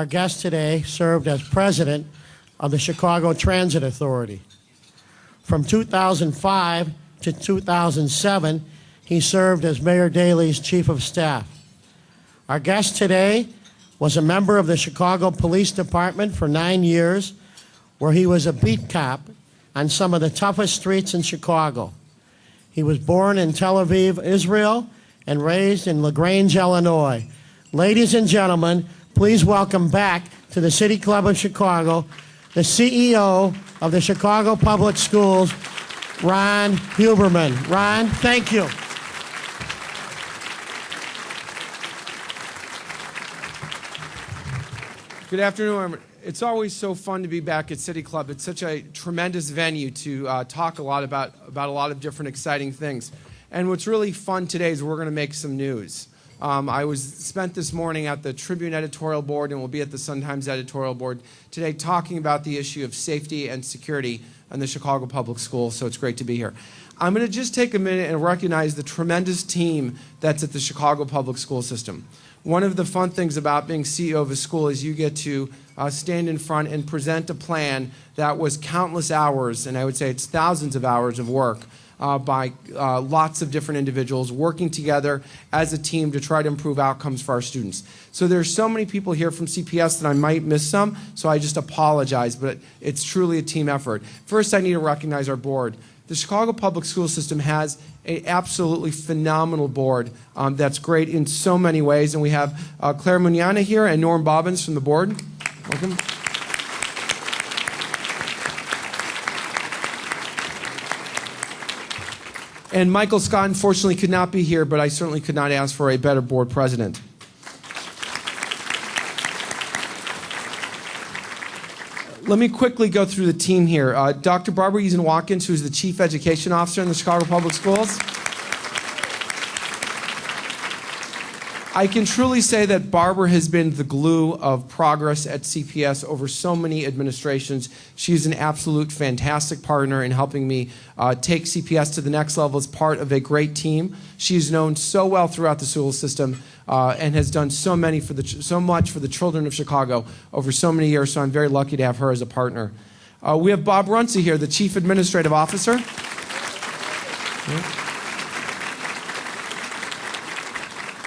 our guest today served as president of the Chicago Transit Authority. From 2005 to 2007, he served as Mayor Daley's chief of staff. Our guest today was a member of the Chicago Police Department for 9 years, where he was a beat cop on some of the toughest streets in Chicago. He was born in Tel Aviv, Israel, and raised in LaGrange, Illinois. Ladies and gentlemen, please welcome back to the City Club of Chicago, the CEO of the Chicago Public Schools, Ron Huberman. Ron, thank you. Good afternoon. It's always so fun to be back at City Club. It's such a tremendous venue to talk a lot about a lot of different exciting things. And what's really fun today is we're going to make some news. I spent this morning at the Tribune editorial board and will be at the Sun-Times editorial board today talking about the issue of safety and security in the Chicago Public Schools, so it's great to be here. I'm going to just take a minute and recognize the tremendous team that's at the Chicago Public School System. One of the fun things about being CEO of a school is you get to stand in front and present a plan that was countless hours, and I would say it's thousands of hours of work by lots of different individuals working together as a team to try to improve outcomes for our students. So there's so many people here from CPS that I might miss some, so I just apologize, but it's truly a team effort. First, I need to recognize our board. The Chicago Public School System has an absolutely phenomenal board that's great in so many ways, and we have Claire Mugnana here and Norm Bobbins from the board. Welcome. And Michael Scott, unfortunately, could not be here, but I certainly could not ask for a better board president. Let me quickly go through the team here. Dr. Barbara Eason-Watkins, who's the Chief Education Officer in the Chicago Public Schools. I can truly say that Barbara has been the glue of progress at CPS over so many administrations. She's an absolute fantastic partner in helping me take CPS to the next level as part of a great team. She's known so well throughout the school system and has done so much for the children of Chicago over so many years, so I'm very lucky to have her as a partner. We have Bob Runcie here, the Chief Administrative Officer. Yeah.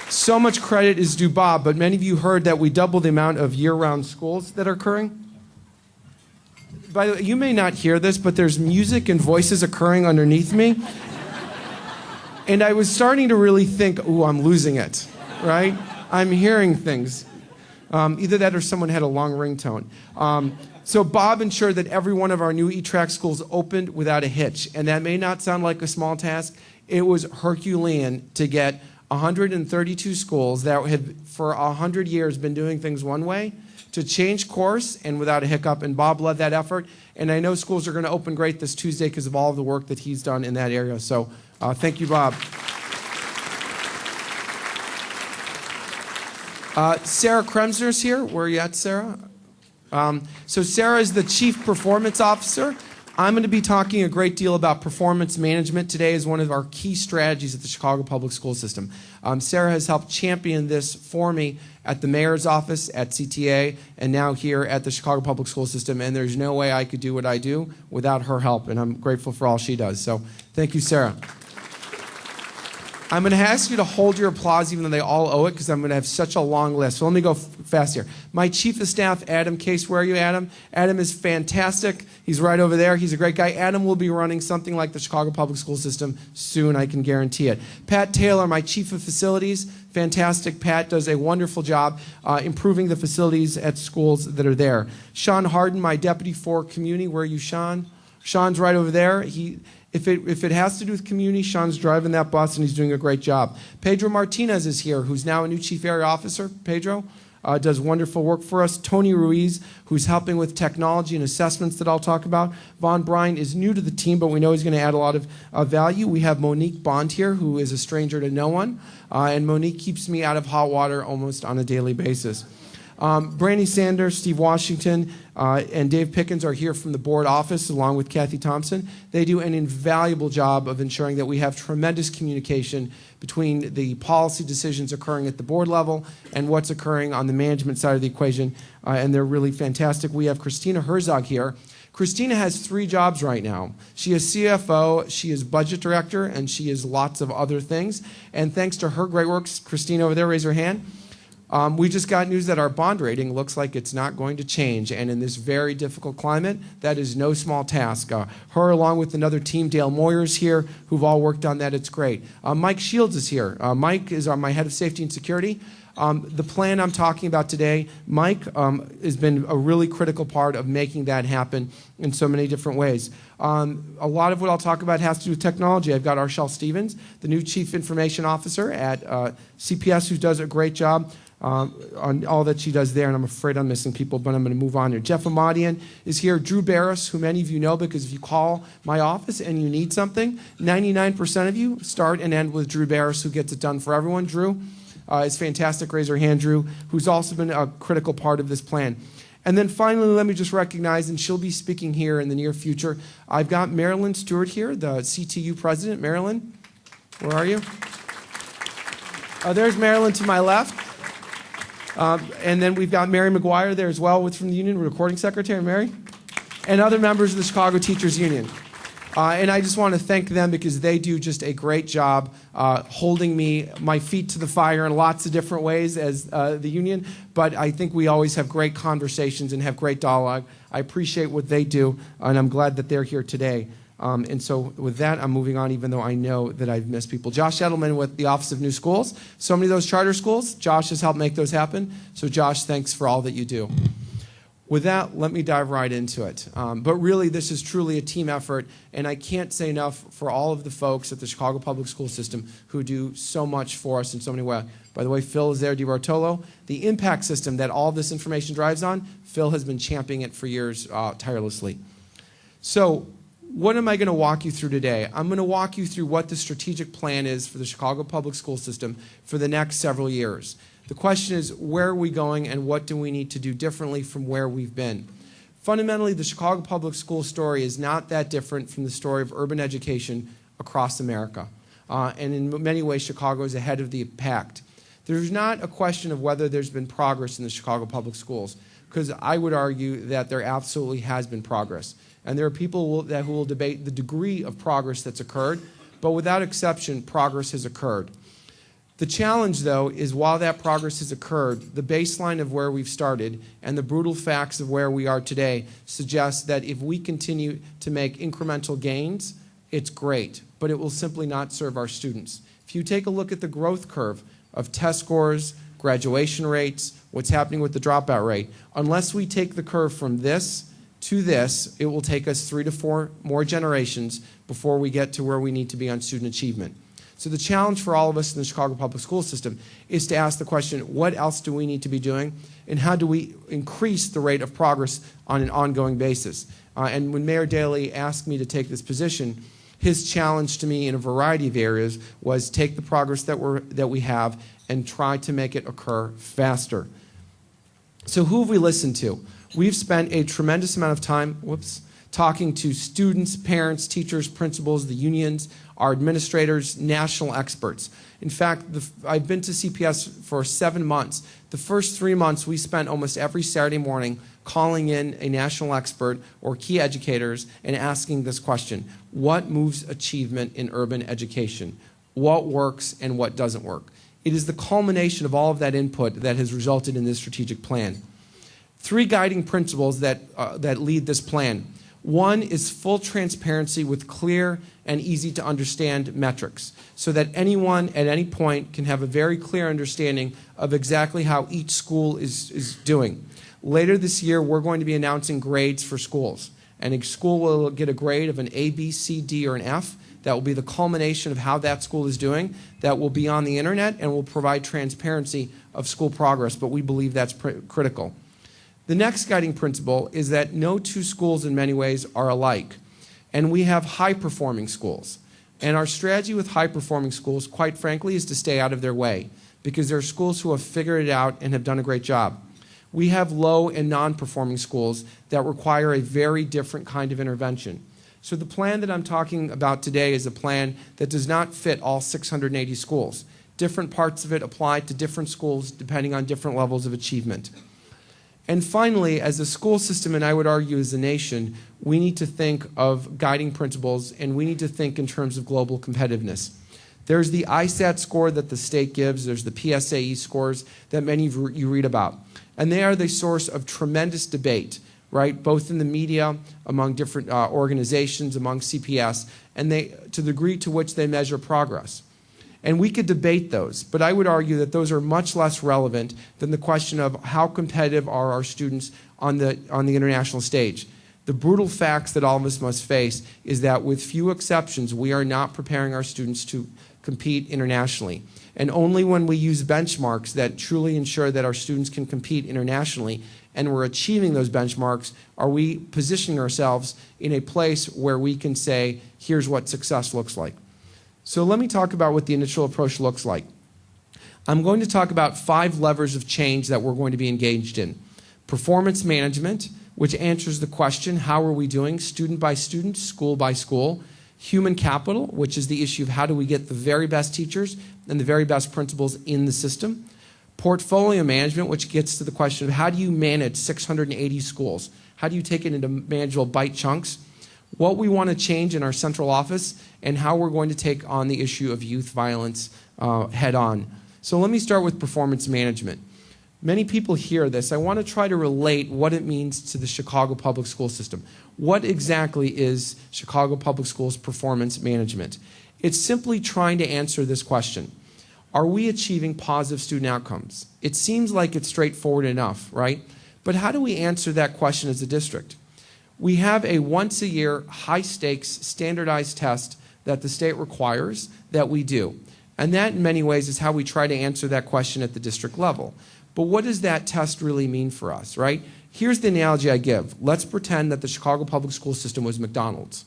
So much credit is due Bob, but many of you heard that we doubled the amount of year-round schools that are occurring. By the way, you may not hear this, but there's music and voices occurring underneath me. And I was starting to really think, ooh, I'm losing it, right? I'm hearing things. Either that or someone had a long ringtone. So Bob ensured that every one of our new E-Track schools opened without a hitch. And that may not sound like a small task. It was Herculean to get 132 schools that had for 100 years been doing things one way to change course and without a hiccup, and Bob led that effort. And I know schools are going to open great this Tuesday because of all of the work that he's done in that area. So thank you, Bob. Sarah Kremsner's here. Where are you at, Sarah? So Sarah is the Chief Performance Officer. I'm going to be talking a great deal about performance management today as one of our key strategies at the Chicago Public School System. Sarah has helped champion this for me at the mayor's office, at CTA, and now here at the Chicago Public School System, and there's no way I could do what I do without her help, and I'm grateful for all she does. So thank you, Sarah. I'm going to ask you to hold your applause even though they all owe it because I'm going to have such a long list. So let me go fast here. My Chief of Staff, Adam Case. Where are you, Adam? Adam is fantastic. He's right over there. He's a great guy. Adam will be running something like the Chicago Public School System soon, I can guarantee it. Pat Taylor, my Chief of Facilities. Fantastic. Pat does a wonderful job improving the facilities at schools that are there. Sean Harden, my Deputy for Community. Where are you, Sean? Sean's right over there. If it has to do with community, Sean's driving that bus and he's doing a great job. Pedro Martinez is here, who's now a new Chief Area Officer. Pedro does wonderful work for us. Tony Ruiz, who's helping with technology and assessments that I'll talk about. Vaughn Bryan is new to the team, but we know he's going to add a lot of value. We have Monique Bond here, who is a stranger to no one. And Monique keeps me out of hot water almost on a daily basis. Brandy Sanders, Steve Washington, and Dave Pickens are here from the board office along with Kathy Thompson. They do an invaluable job of ensuring that we have tremendous communication between the policy decisions occurring at the board level and what's occurring on the management side of the equation, and they're really fantastic. We have Christina Herzog here. Christina has 3 jobs right now. She is CFO, she is budget director, and she is lots of other things. And thanks to her great work, Christina over there, raise her hand. We just got news that our bond rating looks like it's not going to change. And in this very difficult climate, that is no small task. Her, along with another team, Dale Moyer's here, who've all worked on that. It's great. Mike Shields is here. Mike is my head of safety and security. The plan I'm talking about today, Mike has been a really critical part of making that happen in so many different ways. A lot of what I'll talk about has to do with technology. I've got Arshel Stevens, the new Chief Information Officer at CPS, who does a great job on all that she does there, and I'm afraid I'm missing people, but I'm going to move on here. Jeff Amadian is here. Drew Barris, who many of you know, because if you call my office and you need something, 99% of you start and end with Drew Barris, who gets it done for everyone. Drew is fantastic. Raise your hand, Drew, who's also been a critical part of this plan. And then finally, let me just recognize, and she'll be speaking here in the near future, I've got Marilyn Stewart here, the CTU president. Marilyn, where are you? There's Marilyn to my left. And then we've got Mary McGuire there as well from the union, recording secretary, Mary, and other members of the Chicago Teachers Union. And I just want to thank them because they do just a great job holding my feet to the fire in lots of different ways as the union. But I think we always have great conversations and have great dialogue. I appreciate what they do, and I'm glad that they're here today. And so with that, I'm moving on, even though I know that I've missed people. Josh Edelman with the Office of New Schools. So many of those charter schools, Josh has helped make those happen. So Josh, thanks for all that you do. With that, let me dive right into it. But really, this is truly a team effort, and I can't say enough for all of the folks at the Chicago Public School System who do so much for us in so many ways. By the way, Phil is there, DiBartolo. The impact system that all this information drives on, Phil has been championing it for years tirelessly. So what am I going to walk you through today? I'm going to walk you through what the strategic plan is for the Chicago Public School System for the next several years. The question is, where are we going and what do we need to do differently from where we've been? Fundamentally, the Chicago Public School story is not that different from the story of urban education across America. And in many ways, Chicago is ahead of the pack. There's not a question of whether there's been progress in the Chicago Public Schools, because I would argue that there absolutely has been progress. And there are people who will debate the degree of progress that's occurred, but without exception, progress has occurred. The challenge, though, is while that progress has occurred, the baseline of where we've started and the brutal facts of where we are today suggest that if we continue to make incremental gains, it's great, but it will simply not serve our students. If you take a look at the growth curve of test scores, graduation rates, what's happening with the dropout rate, unless we take the curve from this to this, it will take us 3 to 4 more generations before we get to where we need to be on student achievement. So the challenge for all of us in the Chicago Public School System is to ask the question, what else do we need to be doing, and how do we increase the rate of progress on an ongoing basis? And when Mayor Daley asked me to take this position, his challenge to me in a variety of areas was take the progress that we have and try to make it occur faster. So who have we listened to? We've spent a tremendous amount of time, talking to students, parents, teachers, principals, the unions, our administrators, national experts. In fact, I've been to CPS for 7 months. The first 3 months, we spent almost every Saturday morning calling in a national expert or key educators and asking this question: what moves achievement in urban education? What works and what doesn't work? It is the culmination of all of that input that has resulted in this strategic plan. 3 guiding principles that lead this plan. One is full transparency with clear and easy to understand metrics, so that anyone at any point can have a very clear understanding of exactly how each school is doing. Later this year, we're going to be announcing grades for schools, and a school will get a grade of an A, B, C, D, or an F. That will be the culmination of how that school is doing. That will be on the internet and will provide transparency of school progress, but we believe that's critical. The next guiding principle is that no 2 schools in many ways are alike, and we have high-performing schools. And our strategy with high-performing schools, quite frankly, is to stay out of their way, because there are schools who have figured it out and have done a great job. we have low and non-performing schools that require a very different kind of intervention. So the plan that I'm talking about today is a plan that does not fit all 680 schools. Different parts of it apply to different schools depending on different levels of achievement. And finally, as a school system, and I would argue as a nation, we need to think of guiding principles, and we need to think in terms of global competitiveness. There's the ISAT score that the state gives. There's the PSAE scores that many of you read about. And they are the source of tremendous debate, right, both in the media, among different organizations, among CPS, and to the degree to which they measure progress. And we could debate those, but I would argue that those are much less relevant than the question of how competitive are our students on the international stage. The brutal facts that all of us must face is that with few exceptions, we are not preparing our students to compete internationally. And only when we use benchmarks that truly ensure that our students can compete internationally and we're achieving those benchmarks are we positioning ourselves in a place where we can say, here's what success looks like. So let me talk about what the initial approach looks like. I'm going to talk about 5 levers of change that we're going to be engaged in. Performance management, which answers the question, how are we doing, student by student, school by school. Human capital, which is the issue of how do we get the very best teachers and the very best principals in the system. Portfolio management, which gets to the question of how do you manage 680 schools? How do you take it into manageable bite chunks? What we want to change in our central office, and how we're going to take on the issue of youth violence head on. So let me start with performance management. Many people hear this. I want to try to relate what it means to the Chicago public school system. What exactly is Chicago Public Schools performance management? It's simply trying to answer this question. Are we achieving positive student outcomes? It seems like it's straightforward enough, right? But how do we answer that question as a district? We have a once-a-year, high-stakes, standardized test that the state requires that we do. And that, in many ways, is how we try to answer that question at the district level. But what does that test really mean for us, right? Here's the analogy I give. Let's pretend that the Chicago public school system was McDonald's.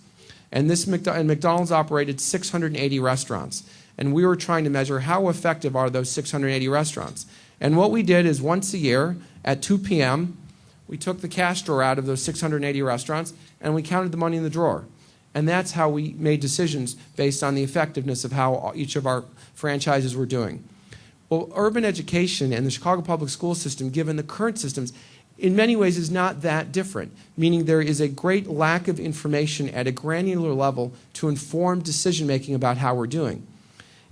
And McDonald's operated 680 restaurants. And we were trying to measure how effective are those 680 restaurants. And what we did is once a year at 2 p.m., we took the cash drawer out of those 680 restaurants and we counted the money in the drawer. And that's how we made decisions based on the effectiveness of how each of our franchises were doing. Well, urban education and the Chicago public school system, given the current systems, in many ways is not that different, meaning there is a great lack of information at a granular level to inform decision-making about how we're doing.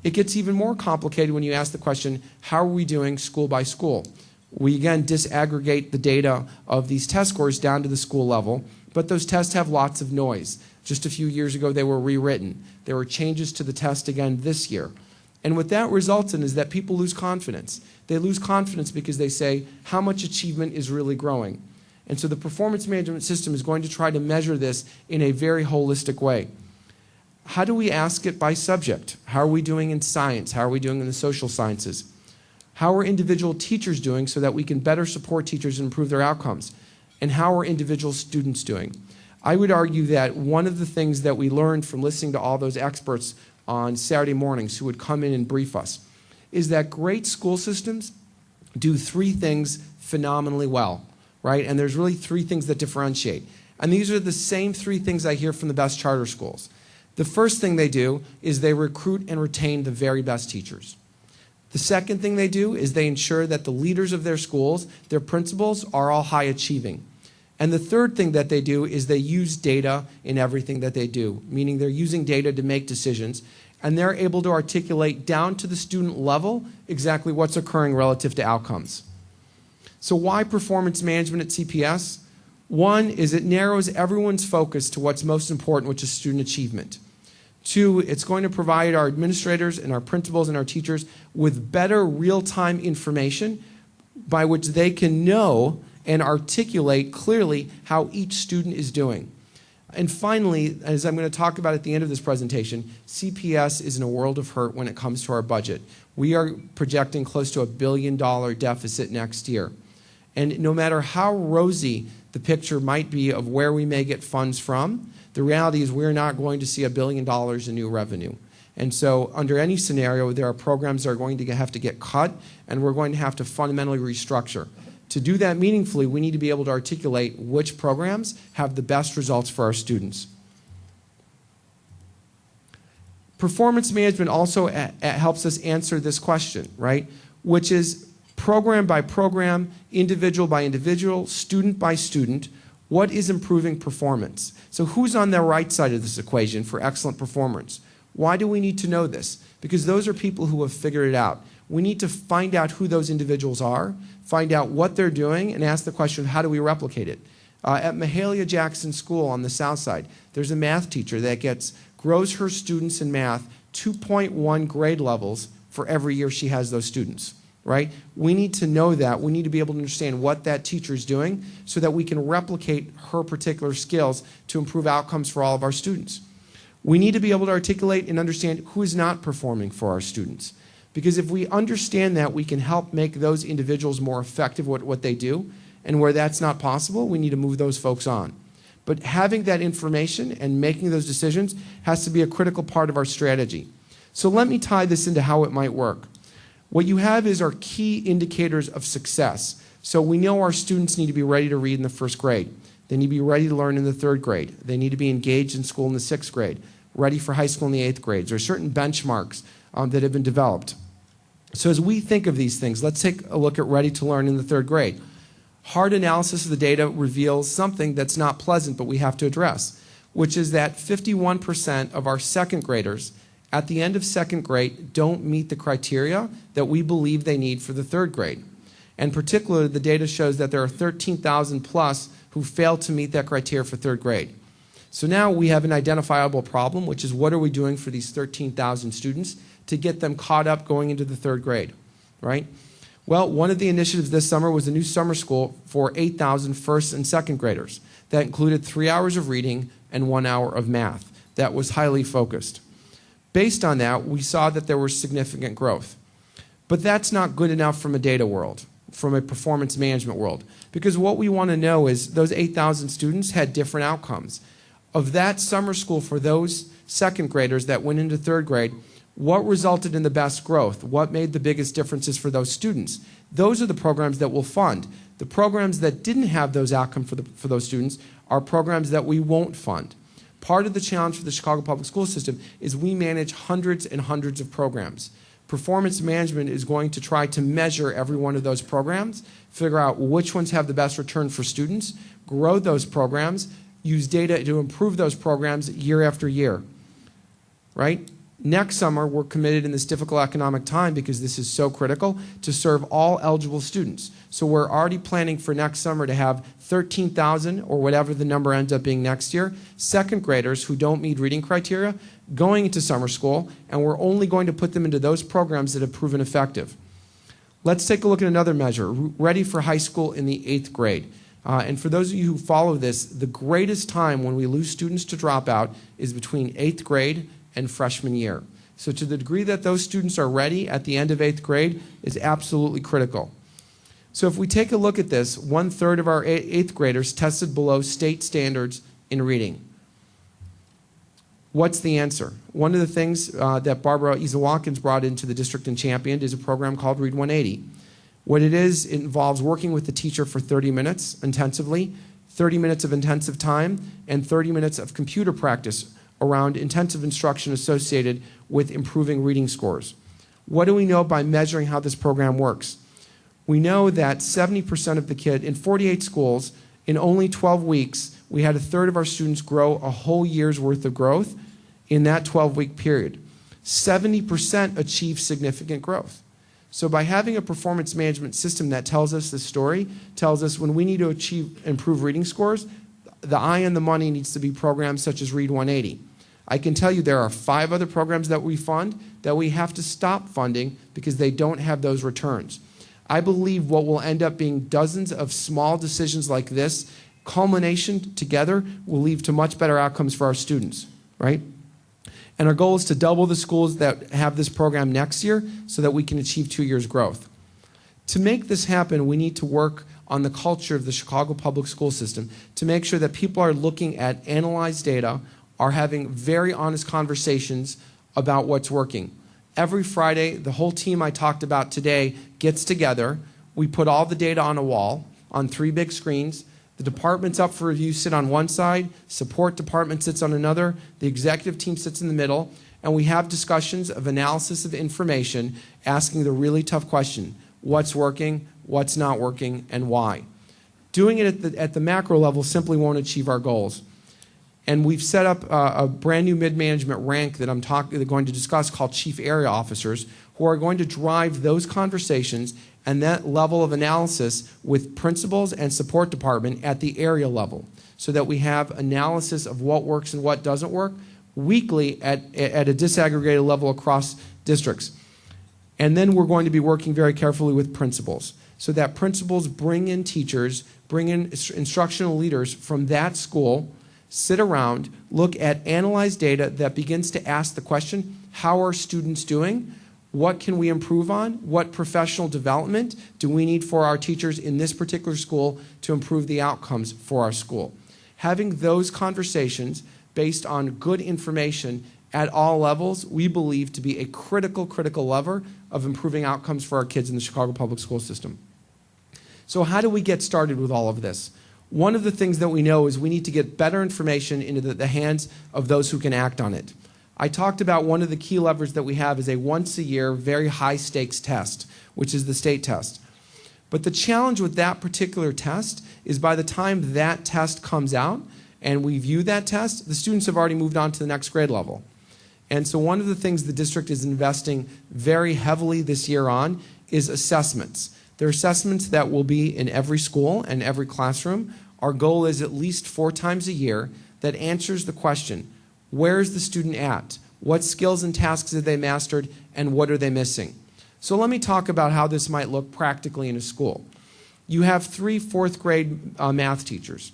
It gets even more complicated when you ask the question, how are we doing school by school? We again disaggregate the data of these test scores down to the school level, but those tests have lots of noise. Just a few years ago, they were rewritten. There were changes to the test again this year. And what that results in is that people lose confidence. They lose confidence because they say, how much achievement is really growing? And so the performance management system is going to try to measure this in a very holistic way. How do we ask it by subject? How are we doing in science? How are we doing in the social sciences? How are individual teachers doing so that we can better support teachers and improve their outcomes? And how are individual students doing? I would argue that one of the things that we learned from listening to all those experts on Saturday mornings who would come in and brief us is that great school systems do 3 things phenomenally well, right? And there's really 3 things that differentiate. And these are the same 3 things I hear from the best charter schools. The first thing they do is they recruit and retain the very best teachers. The second thing they do is they ensure that the leaders of their schools, their principals, are all high achieving. And the third thing that they do is they use data in everything that they do, meaning they're using data to make decisions, and they're able to articulate down to the student level exactly what's occurring relative to outcomes. So why performance management at CPS? One is it narrows everyone's focus to what's most important, which is student achievement. 2, it's going to provide our administrators and our principals and our teachers with better real-time information by which they can know and articulate clearly how each student is doing. And finally, as I'm going to talk about at the end of this presentation, CPS is in a world of hurt when it comes to our budget. We are projecting close to $1 billion deficit next year. And no matter how rosy the picture might be of where we may get funds from, the reality is we're not going to see $1 billion in new revenue. And so under any scenario, there are programs that are going to have to get cut, and we're going to have to fundamentally restructure. To do that meaningfully, we need to be able to articulate which programs have the best results for our students. Performance management also helps us answer this question, right? Which is program by program, individual by individual, student by student, what is improving performance? So who's on the right side of this equation for excellent performance? Why do we need to know this? Because those are people who have figured it out. We need to find out who those individuals are, find out what they're doing, and ask the question, how do we replicate it? At Mahalia Jackson School on the south side, there's a math teacher that grows her students in math 2.1 grade levels for every year she has those students, right? We need to know that. We need to be able to understand what that teacher is doing so that we can replicate her particular skills to improve outcomes for all of our students. We need to be able to articulate and understand who is not performing for our students. Because if we understand that, we can help make those individuals more effective at what they do. And where that's not possible, we need to move those folks on. But having that information and making those decisions has to be a critical part of our strategy. So let me tie this into how it might work. What you have is our key indicators of success. So we know our students need to be ready to read in the first grade. They need to be ready to learn in the third grade. They need to be engaged in school in the sixth grade, ready for high school in the eighth grade. There are certain benchmarks that have been developed. So as we think of these things, let's take a look at ready to learn in the third grade. Hard analysis of the data reveals something that's not pleasant, but we have to address, which is that 51% of our second graders at the end of second grade don't meet the criteria that we believe they need for the third grade. And particularly, the data shows that there are 13,000 plus who fail to meet that criteria for third grade. So now we have an identifiable problem, which is what are we doing for these 13,000 students to get them caught up going into the third grade, right? Well, one of the initiatives this summer was a new summer school for 8,000 first and second graders. That included 3 hours of reading and 1 hour of math. That was highly focused. Based on that, we saw that there was significant growth. But that's not good enough from a data world, from a performance management world, because what we want to know is those 8,000 students had different outcomes. Of that summer school for those second graders that went into third grade, what resulted in the best growth? What made the biggest differences for those students? Those are the programs that we'll fund. The programs that didn't have those outcomes for those students are programs that we won't fund. Part of the challenge for the Chicago Public School System is we manage hundreds and hundreds of programs. Performance management is going to try to measure every one of those programs, figure out which ones have the best return for students, grow those programs, use data to improve those programs year after year, right? Next summer, we're committed in this difficult economic time, because this is so critical, to serve all eligible students. So we're already planning for next summer to have 13,000, or whatever the number ends up being next year, second graders who don't meet reading criteria going into summer school, and we're only going to put them into those programs that have proven effective. Let's take a look at another measure, ready for high school in the 8th grade. And for those of you who follow this, the greatest time when we lose students to dropout is between 8th grade and freshman year. So to the degree that those students are ready at the end of 8th grade is absolutely critical. So if we take a look at this, 1/3 of our 8th graders tested below state standards in reading. What's the answer? One of the things that Barbara Isa-Watkins brought into the district and championed is a program called Read 180. What it is, it involves working with the teacher for 30 minutes intensively, 30 minutes of intensive time, and 30 minutes of computer practice around intensive instruction associated with improving reading scores. What do we know by measuring how this program works? We know that 70% of the kids, in 48 schools, in only 12 weeks, we had 1/3 of our students grow a whole year's worth of growth in that 12-week period. 70% achieved significant growth. So by having a performance management system that tells us this story, tells us when we need to improve reading scores, the eye on the money needs to be programs such as Read 180. I can tell you there are 5 other programs that we fund that we have to stop funding because they don't have those returns. I believe what will end up being dozens of small decisions like this, culmination together, will lead to much better outcomes for our students, right? And our goal is to double the schools that have this program next year so that we can achieve 2 years growth. To make this happen, we need to work on the culture of the Chicago Public School System to make sure that people are looking at analyzed data, are having very honest conversations about what's working. Every Friday, the whole team I talked about today gets together. We put all the data on a wall on 3 big screens. The departments up for review sit on one side, support department sits on another, the executive team sits in the middle, and we have discussions of analysis of information, asking the really tough question: what's working, what's not working, and why? Doing it at the macro level simply won't achieve our goals. And we've set up a brand new mid-management rank that I'm going to discuss called Chief Area Officers, who are going to drive those conversations and that level of analysis with principals and support department at the area level, so that we have analysis of what works and what doesn't work weekly at a disaggregated level across districts. And then we're going to be working very carefully with principals, so that principals bring in teachers, bring in instructional leaders from that school, sit around, look at analyzed data that begins to ask the question: how are students doing? What can we improve on? What professional development do we need for our teachers in this particular school to improve the outcomes for our school? Having those conversations based on good information at all levels, we believe to be a critical lever of improving outcomes for our kids in the Chicago public school system. So how do we get started with all of this? One of the things that we know is we need to get better information into the hands of those who can act on it. I talked about one of the key levers that we have is a once-a-year, very high-stakes test, which is the state test. But the challenge with that particular test is by the time that test comes out and we view that test, the students have already moved on to the next grade level. And so one of the things the district is investing very heavily this year on is assessments. There are assessments that will be in every school and every classroom. Our goal is at least 4 times a year that answers the question: where is the student at? What skills and tasks have they mastered, and what are they missing? So let me talk about how this might look practically in a school. You have 3 fourth grade math teachers.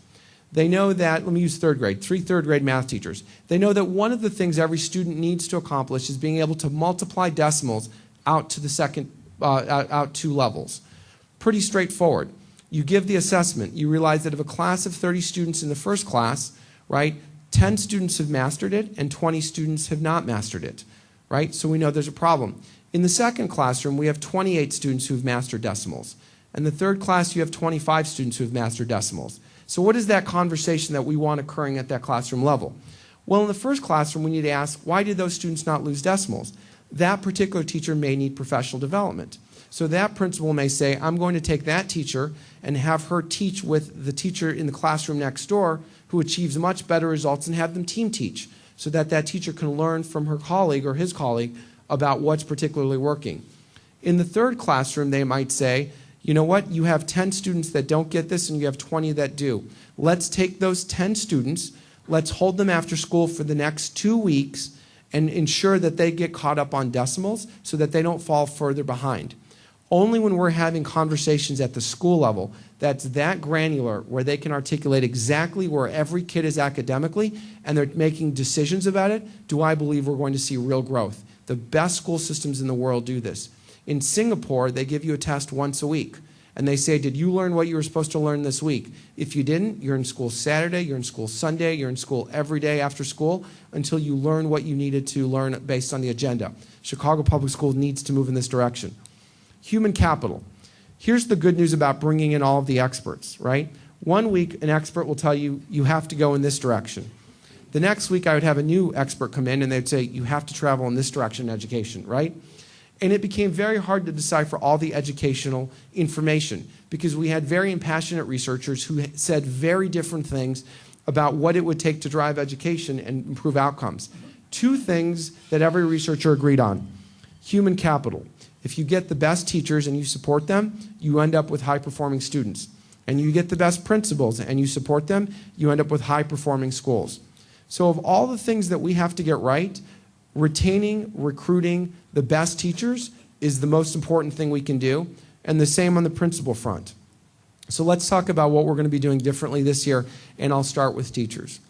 They know that, let me use 3rd grade, 3 third grade math teachers. They know that one of the things every student needs to accomplish is being able to multiply decimals out to the out 2 levels. Pretty straightforward. You give the assessment. You realize that of a class of 30 students in the first class, right, 10 students have mastered it and 20 students have not mastered it, right? So we know there's a problem. In the second classroom, we have 28 students who've mastered decimals. In the third class, you have 25 students who have mastered decimals. So what is that conversation that we want occurring at that classroom level? Well, in the first classroom, we need to ask, why did those students not lose decimals? That particular teacher may need professional development. So that principal may say, I'm going to take that teacher and have her teach with the teacher in the classroom next door who achieves much better results, and have them team teach, so that that teacher can learn from her colleague or his colleague about what's particularly working. In the third classroom, they might say, you know what, you have 10 students that don't get this and you have 20 that do. Let's take those 10 students, let's hold them after school for the next 2 weeks and ensure that they get caught up on decimals so that they don't fall further behind. Only when we're having conversations at the school level that's that granular, where they can articulate exactly where every kid is academically and they're making decisions about it, do I believe we're going to see real growth. The best school systems in the world do this. In Singapore, they give you a test once a week. And they say, did you learn what you were supposed to learn this week? If you didn't, you're in school Saturday, you're in school Sunday, you're in school every day after school until you learn what you needed to learn based on the agenda. Chicago Public Schools needs to move in this direction. Human capital. Here's the good news about bringing in all of the experts, right? One week, an expert will tell you, you have to go in this direction. The next week, I would have a new expert come in and they'd say, you have to travel in this direction in education, right? And it became very hard to decipher all the educational information because we had very impassionate researchers who said very different things about what it would take to drive education and improve outcomes. 2 things that every researcher agreed on. Human capital. If you get the best teachers and you support them, you end up with high-performing students. And you get the best principals and you support them, you end up with high-performing schools. So of all the things that we have to get right, retaining, recruiting the best teachers is the most important thing we can do, and the same on the principal front. So let's talk about what we're going to be doing differently this year, and I'll start with teachers.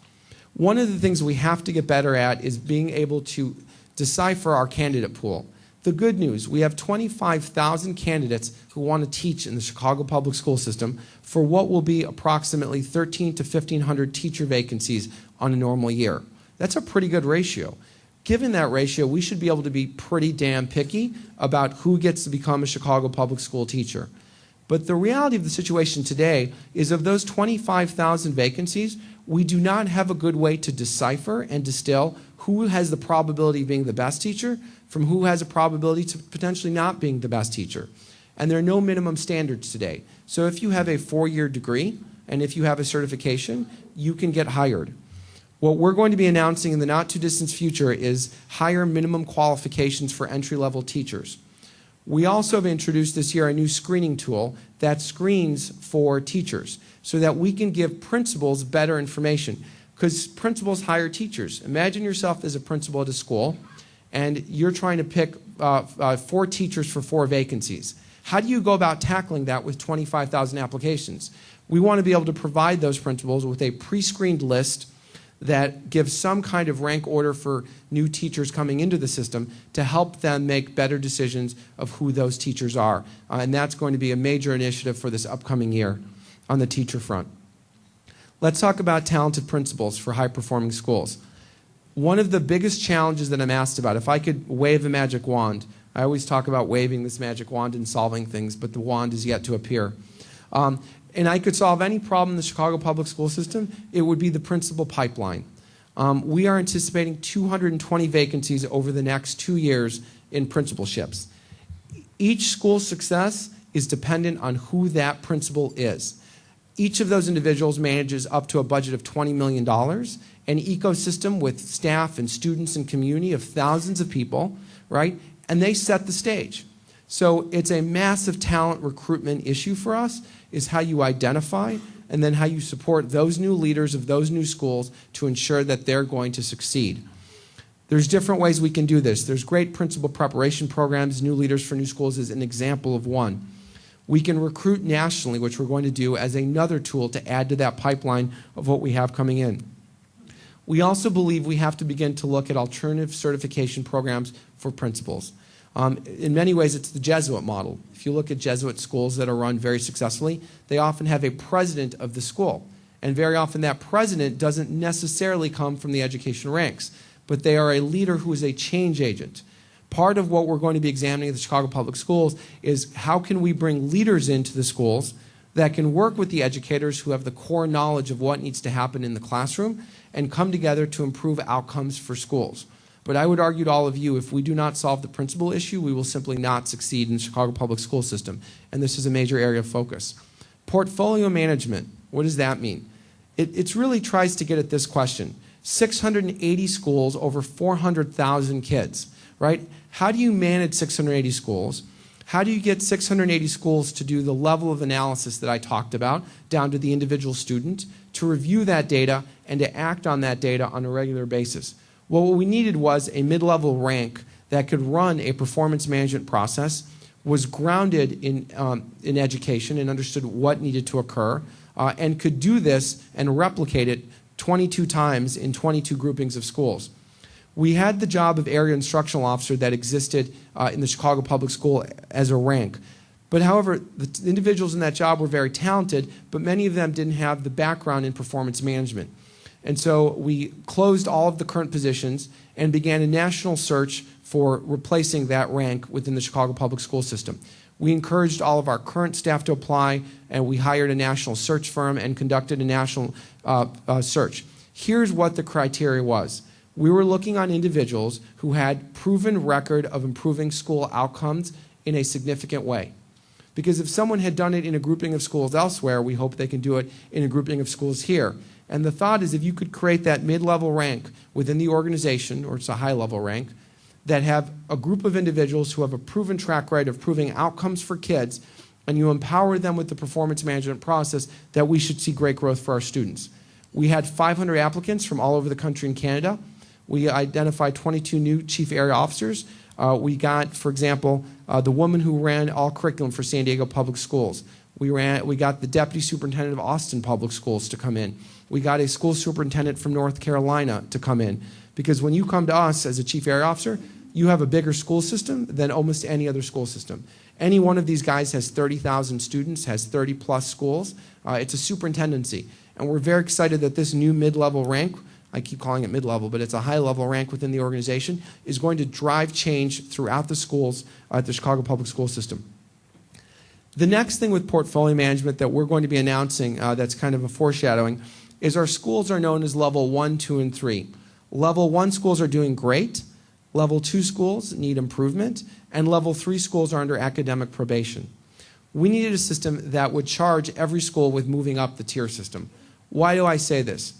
One of the things we have to get better at is being able to decipher our candidate pool. The good news, we have 25,000 candidates who want to teach in the Chicago public school system for what will be approximately 1,300 to 1,500 teacher vacancies on a normal year. That's a pretty good ratio. Given that ratio, we should be able to be pretty damn picky about who gets to become a Chicago public school teacher. But the reality of the situation today is of those 25,000 vacancies, we do not have a good way to decipher and distill who has the probability of being the best teacher from who has a probability to potentially not being the best teacher. And there are no minimum standards today. So if you have a 4-year degree and if you have a certification, you can get hired. What we're going to be announcing in the not-too-distant future is higher minimum qualifications for entry-level teachers. We also have introduced this year a new screening tool that screens for teachers so that we can give principals better information, because principals hire teachers. Imagine yourself as a principal at a school and you're trying to pick 4 teachers for 4 vacancies. How do you go about tackling that with 25,000 applications? We want to be able to provide those principals with a pre-screened list that gives some kind of rank order for new teachers coming into the system to help them make better decisions of who those teachers are. And that's going to be a major initiative for this upcoming year on the teacher front. Let's talk about talented principals for high-performing schools. One of the biggest challenges that I'm asked about, if I could wave a magic wand, I always talk about waving this magic wand and solving things, but the wand is yet to appear. And I could solve any problem in the Chicago public school system, it would be the principal pipeline. We are anticipating 220 vacancies over the next 2 years in principalships. Each school's success is dependent on who that principal is. Each of those individuals manages up to a budget of $20 million, an ecosystem with staff and students and community of thousands of people, right? And they set the stage. So it's a massive talent recruitment issue for us, is how you identify and then how you support those new leaders of those new schools to ensure that they're going to succeed. There's different ways we can do this. There's great principal preparation programs. New Leaders for New Schools is an example of one. We can recruit nationally, which we're going to do as another tool to add to that pipeline of what we have coming in. We also believe we have to begin to look at alternative certification programs for principals. In many ways, it's the Jesuit model. If you look at Jesuit schools that are run very successfully, they often have a president of the school. And very often that president doesn't necessarily come from the education ranks, but they are a leader who is a change agent. Part of what we're going to be examining at the Chicago Public Schools is how can we bring leaders into the schools that can work with the educators who have the core knowledge of what needs to happen in the classroom and come together to improve outcomes for schools. But I would argue to all of you, if we do not solve the principal issue, we will simply not succeed in the Chicago public school system. And this is a major area of focus. Portfolio management, what does that mean? It really tries to get at this question. 680 schools, over 400,000 kids, right? How do you manage 680 schools? How do you get 680 schools to do the level of analysis that I talked about, down to the individual student, to review that data and to act on that data on a regular basis? Well, what we needed was a mid-level rank that could run a performance management process, was grounded in education and understood what needed to occur, and could do this and replicate it 22 times in 22 groupings of schools. We had the job of area instructional officer that existed in the Chicago Public School as a rank. But however, the individuals in that job were very talented, but many of them didn't have the background in performance management. And so we closed all of the current positions and began a national search for replacing that rank within the Chicago Public School system. We encouraged all of our current staff to apply, and we hired a national search firm and conducted a national search. Here's what the criteria was. We were looking on individuals who had proven record of improving school outcomes in a significant way. Because if someone had done it in a grouping of schools elsewhere, we hope they can do it in a grouping of schools here. And the thought is if you could create that mid-level rank within the organization, or it's a high-level rank, that have a group of individuals who have a proven track record of proving outcomes for kids, and you empower them with the performance management process, that we should see great growth for our students. We had 500 applicants from all over the country and Canada. We identified 22 new chief area officers. We got, for example, the woman who ran all curriculum for San Diego Public Schools. We got the deputy superintendent of Austin Public Schools to come in. We got a school superintendent from North Carolina to come in. Because when you come to us as a chief area officer, you have a bigger school system than almost any other school system. Any one of these guys has 30,000 students, has 30 plus schools. It's a superintendency. And we're very excited that this new mid-level rank, I keep calling it mid-level, but it's a high-level rank within the organization, is going to drive change throughout the schools at the Chicago Public School System. The next thing with portfolio management that we're going to be announcing that's kind of a foreshadowing is our schools are known as level 1, 2, and 3. Level 1 schools are doing great. Level 2 schools need improvement. And level 3 schools are under academic probation. We needed a system that would charge every school with moving up the tier system. Why do I say this?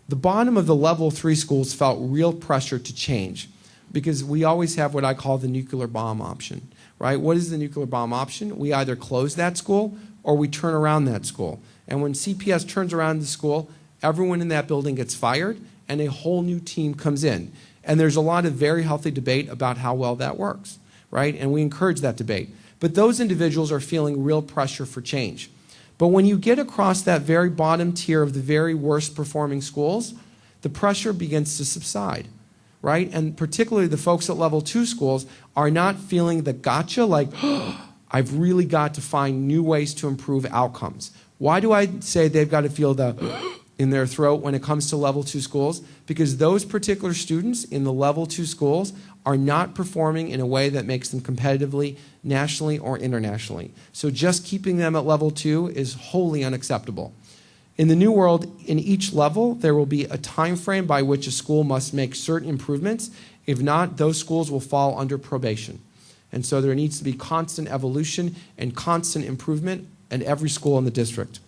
The bottom of the level 3 schools felt real pressure to change because we always have what I call the nuclear bomb option, right? What is the nuclear bomb option? We either close that school or we turn around that school. And when CPS turns around the school, everyone in that building gets fired and a whole new team comes in. And there's a lot of very healthy debate about how well that works, right? And we encourage that debate. But those individuals are feeling real pressure for change. But when you get across that very bottom tier of the very worst performing schools, the pressure begins to subside, right? And particularly the folks at level 2 schools are not feeling the gotcha, like, oh, I've really got to find new ways to improve outcomes. Why do I say they've got to feel the in their throat when it comes to level 2 schools? Because those particular students in the level 2 schools are not performing in a way that makes them competitively nationally or internationally. So just keeping them at level 2 is wholly unacceptable. In the new world, in each level, there will be a time frame by which a school must make certain improvements. If not, those schools will fall under probation. And so there needs to be constant evolution and constant improvement at every school in the district.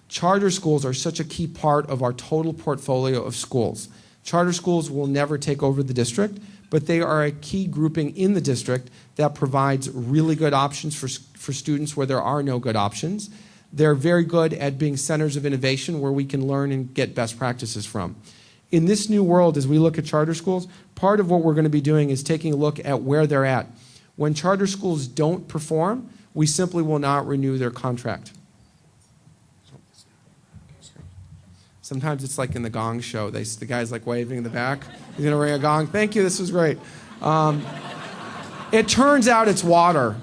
Charter schools are such a key part of our total portfolio of schools. Charter schools will never take over the district, but they are a key grouping in the district that provides really good options for students where there are no good options. They're very good at being centers of innovation where we can learn and get best practices from. In this new world, as we look at charter schools, part of what we're going to be doing is taking a look at where they're at. When charter schools don't perform, we simply will not renew their contract. Sometimes it's like in the Gong Show. The guy's like waving in the back. He's going to ring a gong. Thank you, this was great. It turns out it's water.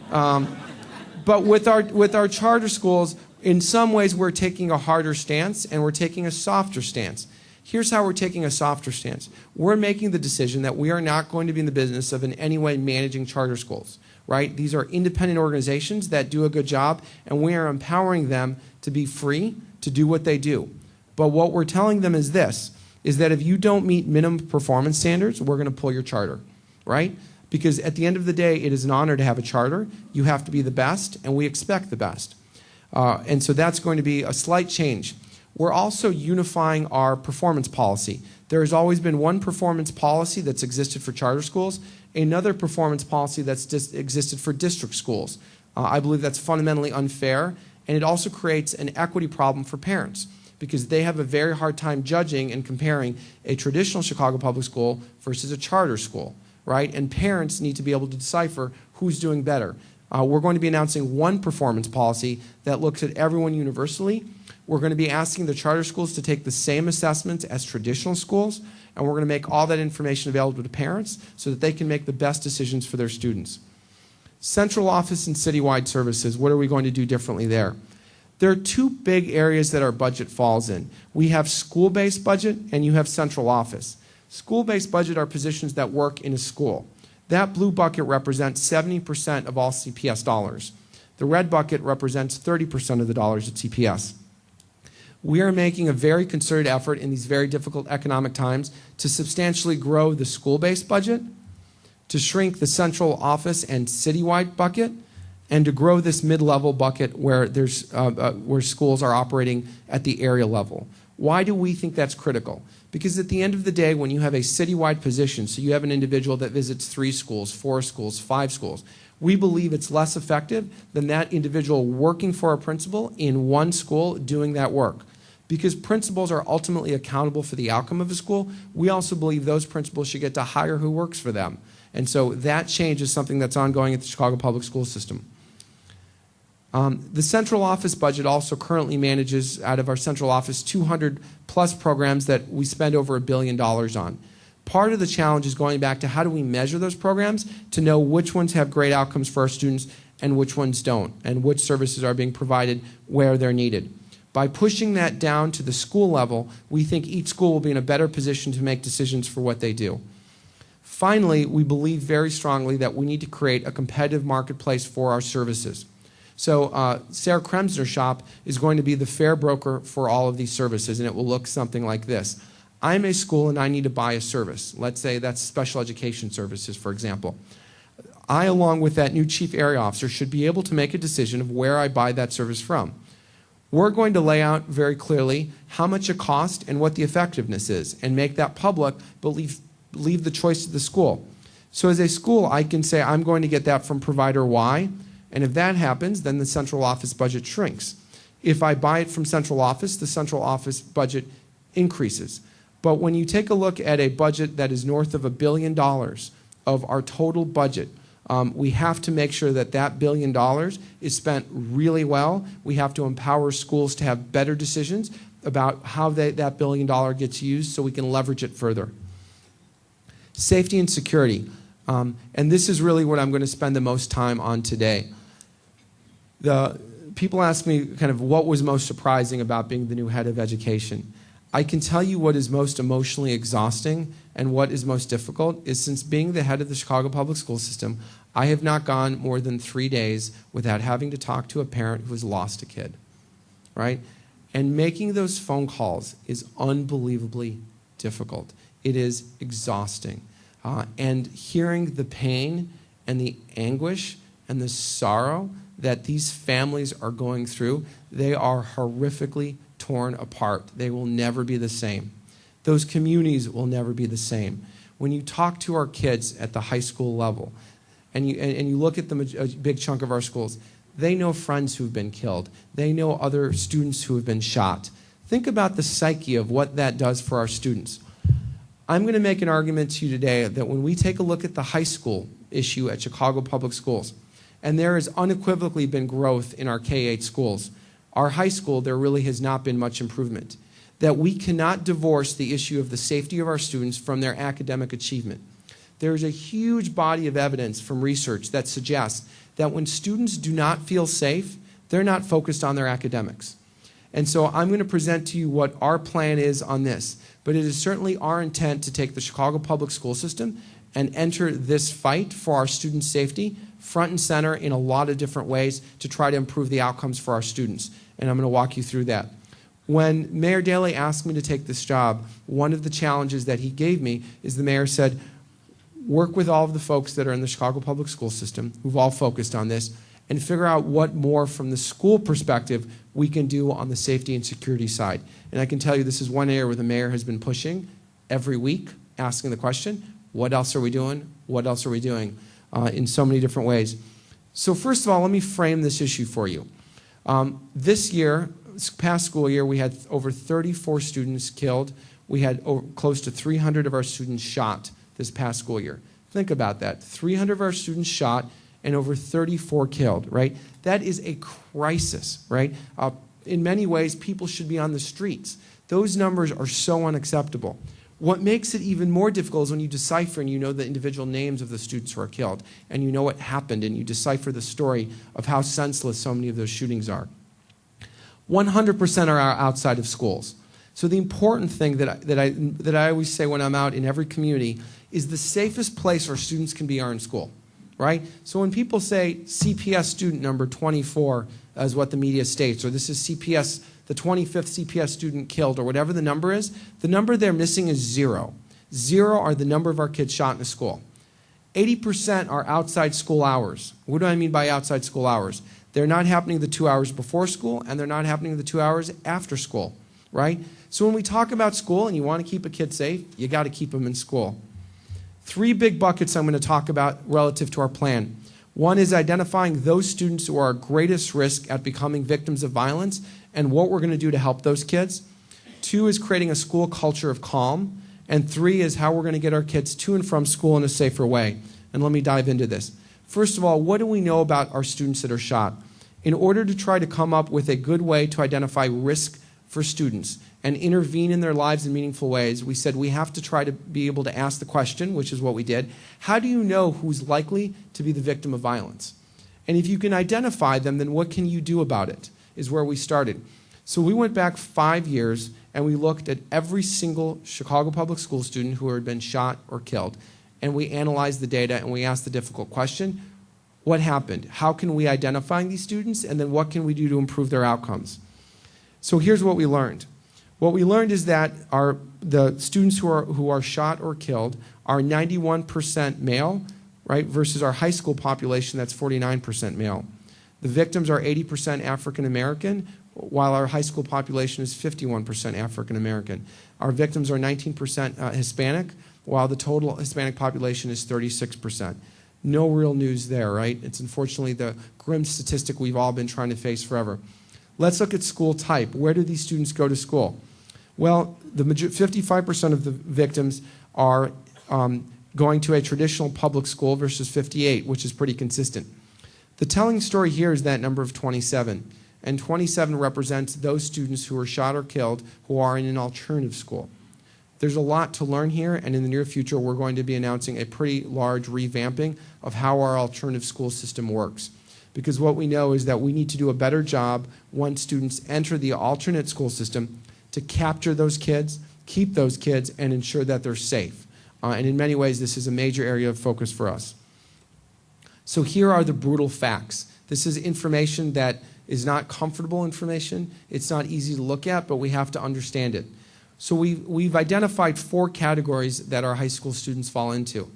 But with our charter schools, in some ways we're taking a harder stance and we're taking a softer stance. Here's how we're taking a softer stance. We're making the decision that we are not going to be in the business of in any way managing charter schools, right? These are independent organizations that do a good job, and we are empowering them to be free to do what they do. But what we're telling them is this, is that if you don't meet minimum performance standards, we're going to pull your charter, right? Because at the end of the day, it is an honor to have a charter. You have to be the best, and we expect the best. And so that's going to be a slight change. We're also unifying our performance policy. There has always been one performance policy that's existed for charter schools, another performance policy that's existed for district schools. I believe that's fundamentally unfair, and it also creates an equity problem for parents, because they have a very hard time judging and comparing a traditional Chicago public school versus a charter school, right? And parents need to be able to decipher who's doing better. We're going to be announcing one performance policy that looks at everyone universally. We're going to be asking the charter schools to take the same assessments as traditional schools, and we're going to make all that information available to parents so that they can make the best decisions for their students. Central office and citywide services, what are we going to do differently there? There are two big areas that our budget falls in. We have school-based budget and you have central office. School-based budget are positions that work in a school. That blue bucket represents 70% of all CPS dollars. The red bucket represents 30% of the dollars at CPS. We are making a very concerted effort in these very difficult economic times to substantially grow the school-based budget, to shrink the central office and citywide bucket, and to grow this mid-level bucket where schools are operating at the area level. Why do we think that's critical? Because at the end of the day, when you have a citywide position, so you have an individual that visits 3 schools, 4 schools, 5 schools, we believe it's less effective than that individual working for a principal in one school doing that work. Because principals are ultimately accountable for the outcome of a school, we also believe those principals should get to hire who works for them. And so that change is something that's ongoing at the Chicago Public School System. The central office budget also currently manages, out of our central office, 200 plus programs that we spend over $1 billion on. Part of the challenge is going back to how do we measure those programs to know which ones have great outcomes for our students and which ones don't, and which services are being provided where they're needed. By pushing that down to the school level, we think each school will be in a better position to make decisions for what they do. Finally, we believe very strongly that we need to create a competitive marketplace for our services. So Sarah Kremsner's shop is going to be the fair broker for all of these services, and it will look something like this. I'm a school and I need to buy a service. Let's say that's special education services, for example. I, along with that new chief area officer, should be able to make a decision of where I buy that service from. We're going to lay out very clearly how much it costs and what the effectiveness is, and make that public, but leave the choice to the school. So as a school, I can say I'm going to get that from provider Y, and if that happens, then the central office budget shrinks. If I buy it from central office, the central office budget increases. But when you take a look at a budget that is north of $1 billion of our total budget, we have to make sure that that $1 billion is spent really well. We have to empower schools to have better decisions about how that $1 billion gets used so we can leverage it further. Safety and security. And this is really what I'm going to spend the most time on today. People ask me kind of what was most surprising about being the new head of education. I can tell you what is most emotionally exhausting and what is most difficult is since being the head of the Chicago Public School System, I have not gone more than 3 days without having to talk to a parent who has lost a kid, right? And making those phone calls is unbelievably difficult. It is exhausting. And hearing the pain and the anguish and the sorrow that these families are going through, they are horrifically torn apart. They will never be the same. Those communities will never be the same. When you talk to our kids at the high school level, and you look at a big chunk of our schools, they know friends who've been killed. They know other students who have been shot. Think about the psyche of what that does for our students. I'm going to make an argument to you today that when we take a look at the high school issue at Chicago Public Schools, and there has unequivocally been growth in our K-8 schools, our high school, there really has not been much improvement. That we cannot divorce the issue of the safety of our students from their academic achievement. There is a huge body of evidence from research that suggests that when students do not feel safe, they're not focused on their academics. And so I'm going to present to you what our plan is on this. But it is certainly our intent to take the Chicago Public School System and enter this fight for our student safety front and center in a lot of different ways to try to improve the outcomes for our students. And I'm going to walk you through that. When Mayor Daley asked me to take this job, one of the challenges that he gave me is the mayor said, work with all of the folks that are in the Chicago Public School System, who've all focused on this, and figure out what more from the school perspective we can do on the safety and security side. And I can tell you this is one area where the mayor has been pushing every week, asking the question, what else are we doing? What else are we doing? In so many different ways. So first of all, let me frame this issue for you. This year, past school year, we had over 34 students killed. We had close to 300 of our students shot this past school year. Think about that. 300 of our students shot and over 34 killed, right? That is a crisis, right? In many ways, people should be on the streets. Those numbers are so unacceptable. What makes it even more difficult is when you decipher and you know the individual names of the students who are killed, and you know what happened, and you decipher the story of how senseless so many of those shootings are. 100% are outside of schools. So the important thing that I always say when I'm out in every community is the safest place our students can be are in school, right? So when people say CPS student number 24 is what the media states, or this is CPS, the 25th CPS student killed, or whatever the number is, the number they're missing is 0. 0 are the number of our kids shot in a school. 80% are outside school hours. What do I mean by outside school hours? They're not happening the 2 hours before school, and they're not happening the 2 hours after school, right? So when we talk about school and you want to keep a kid safe, you got to keep them in school. 3 big buckets I'm going to talk about relative to our plan. One is identifying those students who are at greatest risk at becoming victims of violence and what we're going to do to help those kids. 2 is creating a school culture of calm. And 3 is how we're going to get our kids to and from school in a safer way. And let me dive into this. First of all, what do we know about our students that are shot? In order to try to come up with a good way to identify risk for students and intervene in their lives in meaningful ways, we said we have to try to be able to ask the question, which is what we did, how do you know who's likely to be the victim of violence? And if you can identify them, then what can you do about it, is where we started. So we went back 5 years and we looked at every single Chicago public school student who had been shot or killed. And we analyzed the data and we asked the difficult question, What happened? How can we identify these students? And then what can we do to improve their outcomes? So here's what we learned. What we learned is that the students who are shot or killed are 91% male, right, versus our high school population that's 49% male. The victims are 80% African American, while our high school population is 51% African American. Our victims are 19% Hispanic, while the total Hispanic population is 36%. No real news there, right? It's unfortunately the grim statistic we've all been trying to face forever. Let's look at school type. Where do these students go to school? Well, 55% of the victims are going to a traditional public school versus 58, which is pretty consistent. The telling story here is that number of 27. And 27 represents those students who are shot or killed who are in an alternative school. There's a lot to learn here, and in the near future we're going to be announcing a pretty large revamping of how our alternative school system works. Because what we know is that we need to do a better job once students enter the alternate school system to capture those kids, keep those kids, and ensure that they're safe. And in many ways, this is a major area of focus for us. So here are the brutal facts. This is information that is not comfortable information. It's not easy to look at, but we have to understand it. So we've identified 4 categories that our high school students fall into.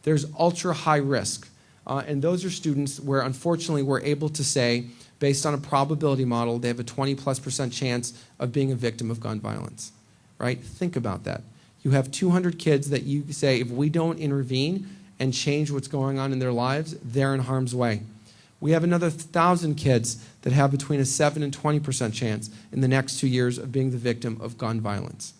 There's ultra high risk. And those are students where, unfortunately, we're able to say, based on a probability model, they have a 20+% chance of being a victim of gun violence, right? Think about that. You have 200 kids that you say, if we don't intervene and change what's going on in their lives, they're in harm's way. We have another 1,000 kids that have between a 7 and 20% chance in the next 2 years of being the victim of gun violence.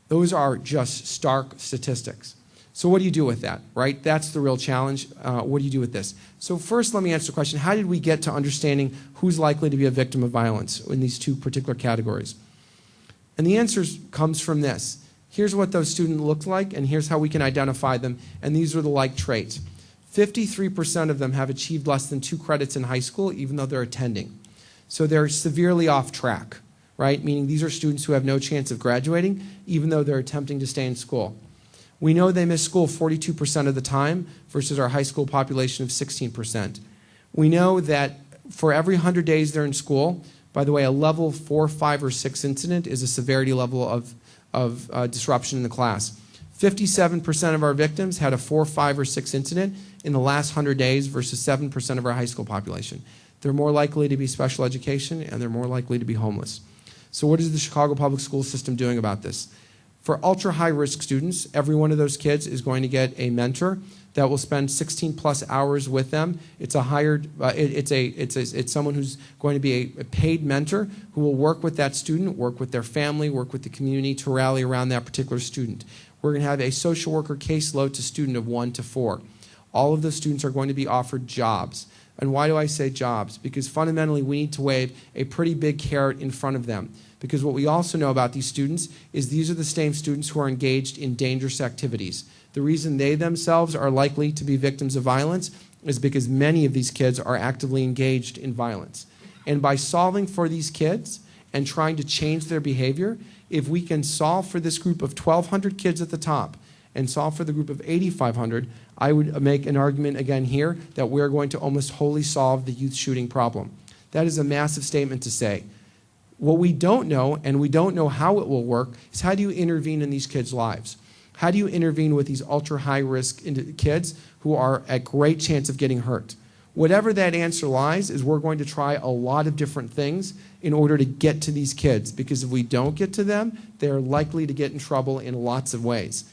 Those are just stark statistics. So what do you do with that, right? That's the real challenge. What do you do with this? So first, let me answer the question, how did we get to understanding who's likely to be a victim of violence in these 2 particular categories? And the answer comes from this. Here's what those students look like, and here's how we can identify them, and these are the like traits. 53% of them have achieved less than 2 credits in high school, even though they're attending. So they're severely off track, right? Meaning these are students who have no chance of graduating, even though they're attempting to stay in school. We know they miss school 42% of the time versus our high school population of 16%. We know that for every 100 days they're in school, by the way, a level 4, 5, or 6 incident is a severity level of disruption in the class. 57% of our victims had a 4, 5, or 6 incident in the last 100 days versus 7% of our high school population. They're more likely to be special education, and they're more likely to be homeless. So what is the Chicago public school system doing about this? For ultra high risk students, every one of those kids is going to get a mentor that will spend 16+ hours with them. It's a hired, it's someone who's going to be a paid mentor who will work with that student, work with their family, work with the community to rally around that particular student. We're going to have a social worker caseload to student of 1 to 4. All of those students are going to be offered jobs. And why do I say jobs? Because fundamentally we need to wave a pretty big carrot in front of them. Because what we also know about these students is these are the same students who are engaged in dangerous activities. The reason they themselves are likely to be victims of violence is because many of these kids are actively engaged in violence. And by solving for these kids and trying to change their behavior, if we can solve for this group of 1,200 kids at the top and solve for the group of 8,500, I would make an argument again here that we're going to almost wholly solve the youth shooting problem. That is a massive statement to say. What we don't know, and we don't know how it will work, is how do you intervene in these kids' lives? How do you intervene with these ultra high risk kids who are at great chance of getting hurt? Whatever that answer lies is we're going to try a lot of different things in order to get to these kids, because if we don't get to them, they're likely to get in trouble in lots of ways.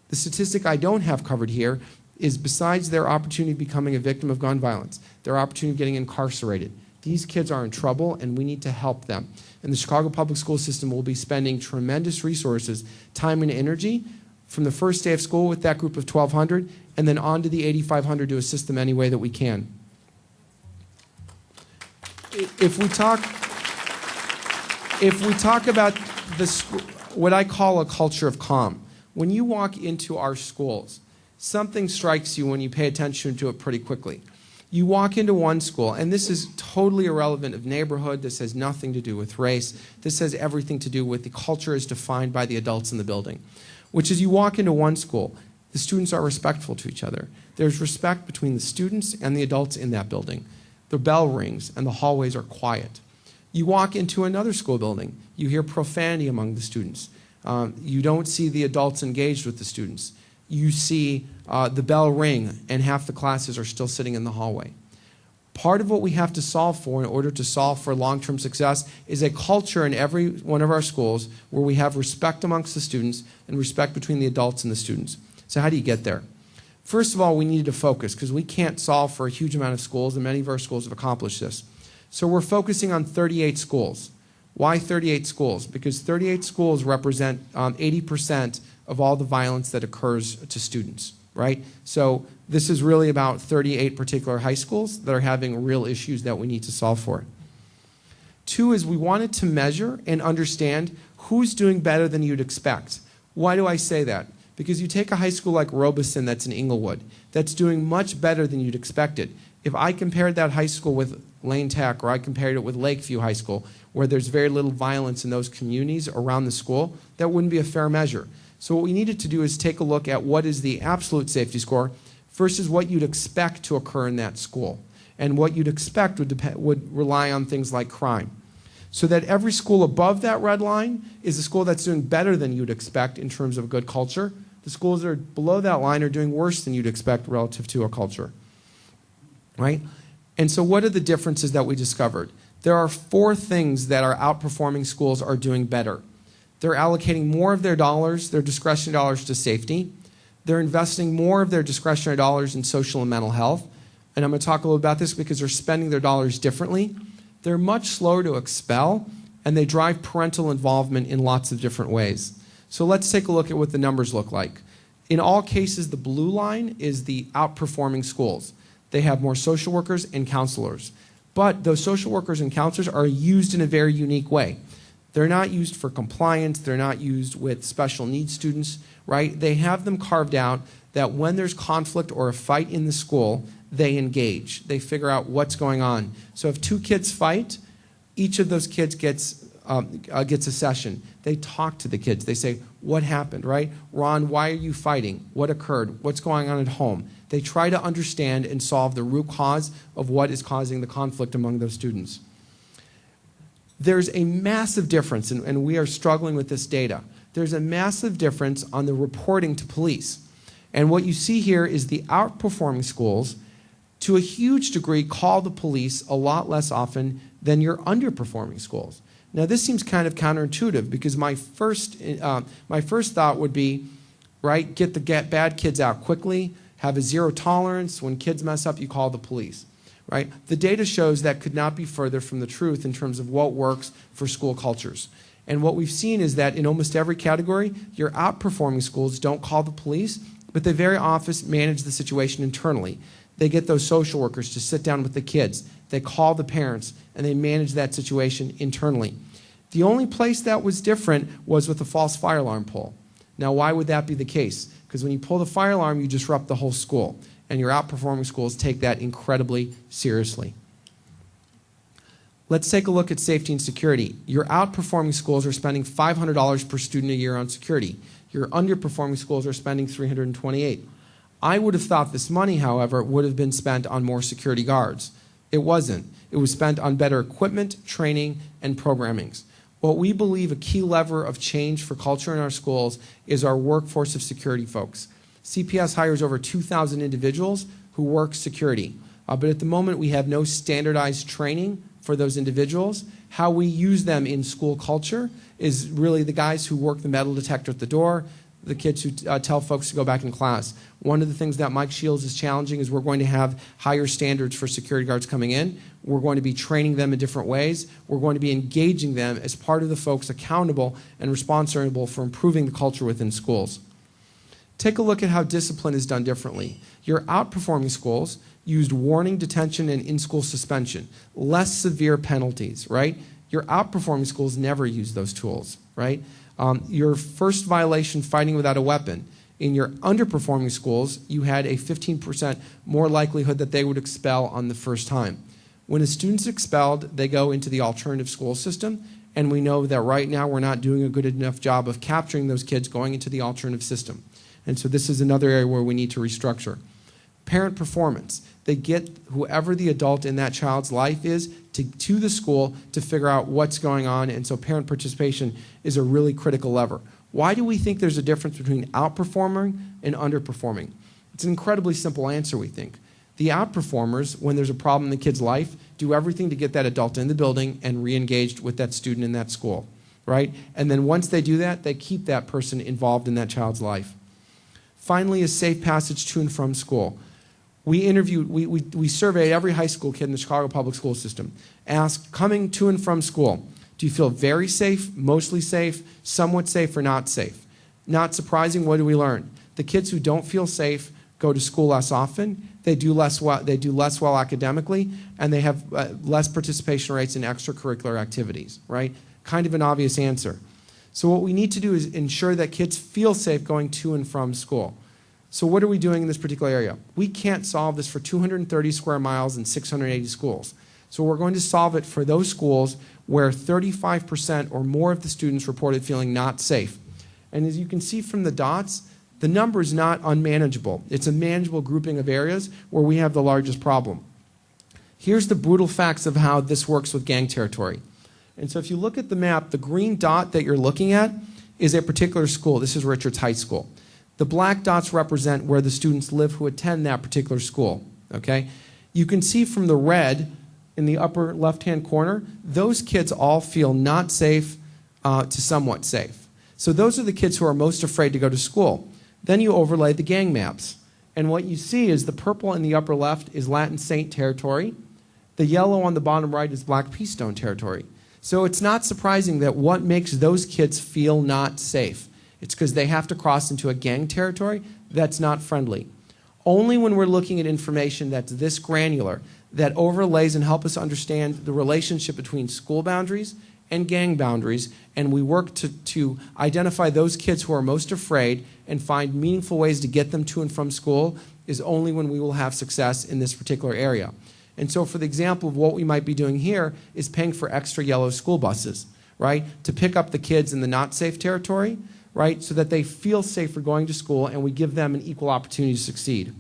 The statistic I don't have covered here is besides their opportunity of becoming a victim of gun violence, their opportunity of getting incarcerated. These kids are in trouble and we need to help them. And the Chicago public school system will be spending tremendous resources, time and energy from the first day of school with that group of 1,200 and then on to the 8,500 to assist them any way that we can. If we talk about this, what I call a culture of calm, when you walk into our schools, something strikes you when you pay attention to it pretty quickly. You walk into one school, and this is totally irrelevant of neighborhood. This has nothing to do with race. This has everything to do with the culture as defined by the adults in the building, which is you walk into one school. The students are respectful to each other. There's respect between the students and the adults in that building. The bell rings and the hallways are quiet. You walk into another school building, you hear profanity among the students. You don't see the adults engaged with the students. You see the bell ring and half the classes are still sitting in the hallway. Part of what we have to solve for in order to solve for long-term success is a culture in every one of our schools where we have respect amongst the students and respect between the adults and the students. So how do you get there? First of all, we need to focus because we can't solve for a huge amount of schools, and many of our schools have accomplished this. So we're focusing on 38 schools. Why 38 schools? Because 38 schools represent 80% of all the violence that occurs to students, right? So this is really about 38 particular high schools that are having real issues that we need to solve for. Two is we wanted to measure and understand who's doing better than you'd expect. Why do I say that? Because you take a high school like Robeson that's in Inglewood, that's doing much better than you'd expected. If I compared that high school with Lane Tech, or I compared it with Lakeview High School, where there's very little violence in those communities around the school, that wouldn't be a fair measure. So what we needed to do is take a look at what is the absolute safety score versus what you'd expect to occur in that school. And what you'd expect would rely on things like crime. So that every school above that red line is a school that's doing better than you'd expect in terms of good culture. The schools that are below that line are doing worse than you'd expect relative to a culture. Right? And so what are the differences that we discovered? There are 4 things that our outperforming schools are doing better. They're allocating more of their dollars, their discretionary dollars, to safety. They're investing more of their discretionary dollars in social and mental health. And I'm going to talk a little about this because they're spending their dollars differently. They're much slower to expel, and they drive parental involvement in lots of different ways. So let's take a look at what the numbers look like. In all cases, the blue line is the outperforming schools. They have more social workers and counselors. But those social workers and counselors are used in a very unique way. They're not used for compliance. They're not used with special needs students, right? They have them carved out that when there's conflict or a fight in the school, they engage. They figure out what's going on. So if 2 kids fight, each of those kids gets a session. They talk to the kids. They say, what happened, right? Ron, why are you fighting? What occurred? What's going on at home? They try to understand and solve the root cause of what is causing the conflict among those students. There's a massive difference, and we are struggling with this data. There's a massive difference on the reporting to police. And what you see here is the outperforming schools, to a huge degree, call the police a lot less often than your underperforming schools. Now, this seems kind of counterintuitive because my first thought would be, right, get the bad kids out quickly, have a zero tolerance. When kids mess up, you call the police. Right? The data shows that could not be further from the truth in terms of what works for school cultures. And what we've seen is that in almost every category, your outperforming schools don't call the police, but they very often manage the situation internally. They get those social workers to sit down with the kids. They call the parents, and they manage that situation internally. The only place that was different was with the false fire alarm pull. Now, why would that be the case? Because when you pull the fire alarm, you disrupt the whole school. And your outperforming schools take that incredibly seriously. Let's take a look at safety and security. Your outperforming schools are spending $500 per student a year on security. Your underperforming schools are spending $328. I would have thought this money, however, would have been spent on more security guards. It wasn't. It was spent on better equipment, training, and programmings. What we believe a key lever of change for culture in our schools is our workforce of security folks. CPS hires over 2,000 individuals who work security. But at the moment, we have no standardized training for those individuals. How we use them in school culture is really the guys who work the metal detector at the door, the kids who tell folks to go back in class. One of the things that Mike Shields is challenging is we're going to have higher standards for security guards coming in. We're going to be training them in different ways. We're going to be engaging them as part of the folks accountable and responsible for improving the culture within schools. Take a look at how discipline is done differently. Your outperforming schools used warning, detention, and in-school suspension, less severe penalties, right? Your outperforming schools never use those tools, right? Your first violation, fighting without a weapon. In your underperforming schools, you had a 15% more likelihood that they would expel on the first time. When a student's expelled, they go into the alternative school system, and we know that right now we're not doing a good enough job of capturing those kids going into the alternative system. And so this is another area where we need to restructure. Parent performance. They get whoever the adult in that child's life is to the school to figure out what's going on, and so parent participation is a really critical lever. Why do we think there's a difference between outperforming and underperforming? It's an incredibly simple answer, we think. The outperformers, when there's a problem in the kid's life, do everything to get that adult in the building and re-engaged with that student in that school, right? And then once they do that, they keep that person involved in that child's life. Finally, a safe passage to and from school. We surveyed every high school kid in the Chicago public school system, asked, coming to and from school, do you feel very safe, mostly safe, somewhat safe, or not safe? Not surprising, what do we learn? The kids who don't feel safe go to school less often, they do less well academically, and they have less participation rates in extracurricular activities, right? Kind of an obvious answer. So what we need to do is ensure that kids feel safe going to and from school. So what are we doing in this particular area? We can't solve this for 230 square miles and 680 schools. So we're going to solve it for those schools where 35% or more of the students reported feeling not safe. And as you can see from the dots, the number is not unmanageable. It's a manageable grouping of areas where we have the largest problem. Here's the brutal facts of how this works with gang territory. And so if you look at the map, the green dot that you're looking at is a particular school. This is Richards High School. The black dots represent where the students live who attend that particular school, okay? You can see from the red in the upper left-hand corner, those kids all feel not safe to somewhat safe. So those are the kids who are most afraid to go to school. Then you overlay the gang maps. And what you see is the purple in the upper left is Latin Saint territory. The yellow on the bottom right is Black Pea Stone territory. So it's not surprising that what makes those kids feel not safe, it's because they have to cross into a gang territory that's not friendly. Only when we're looking at information that's this granular, that overlays and help us understand the relationship between school boundaries and gang boundaries, and we work to identify those kids who are most afraid and find meaningful ways to get them to and from school, is only when we will have success in this particular area. And so for the example of what we might be doing here is paying for extra yellow school buses, right, to pick up the kids in the not safe territory, right, so that they feel safer going to school and we give them an equal opportunity to succeed.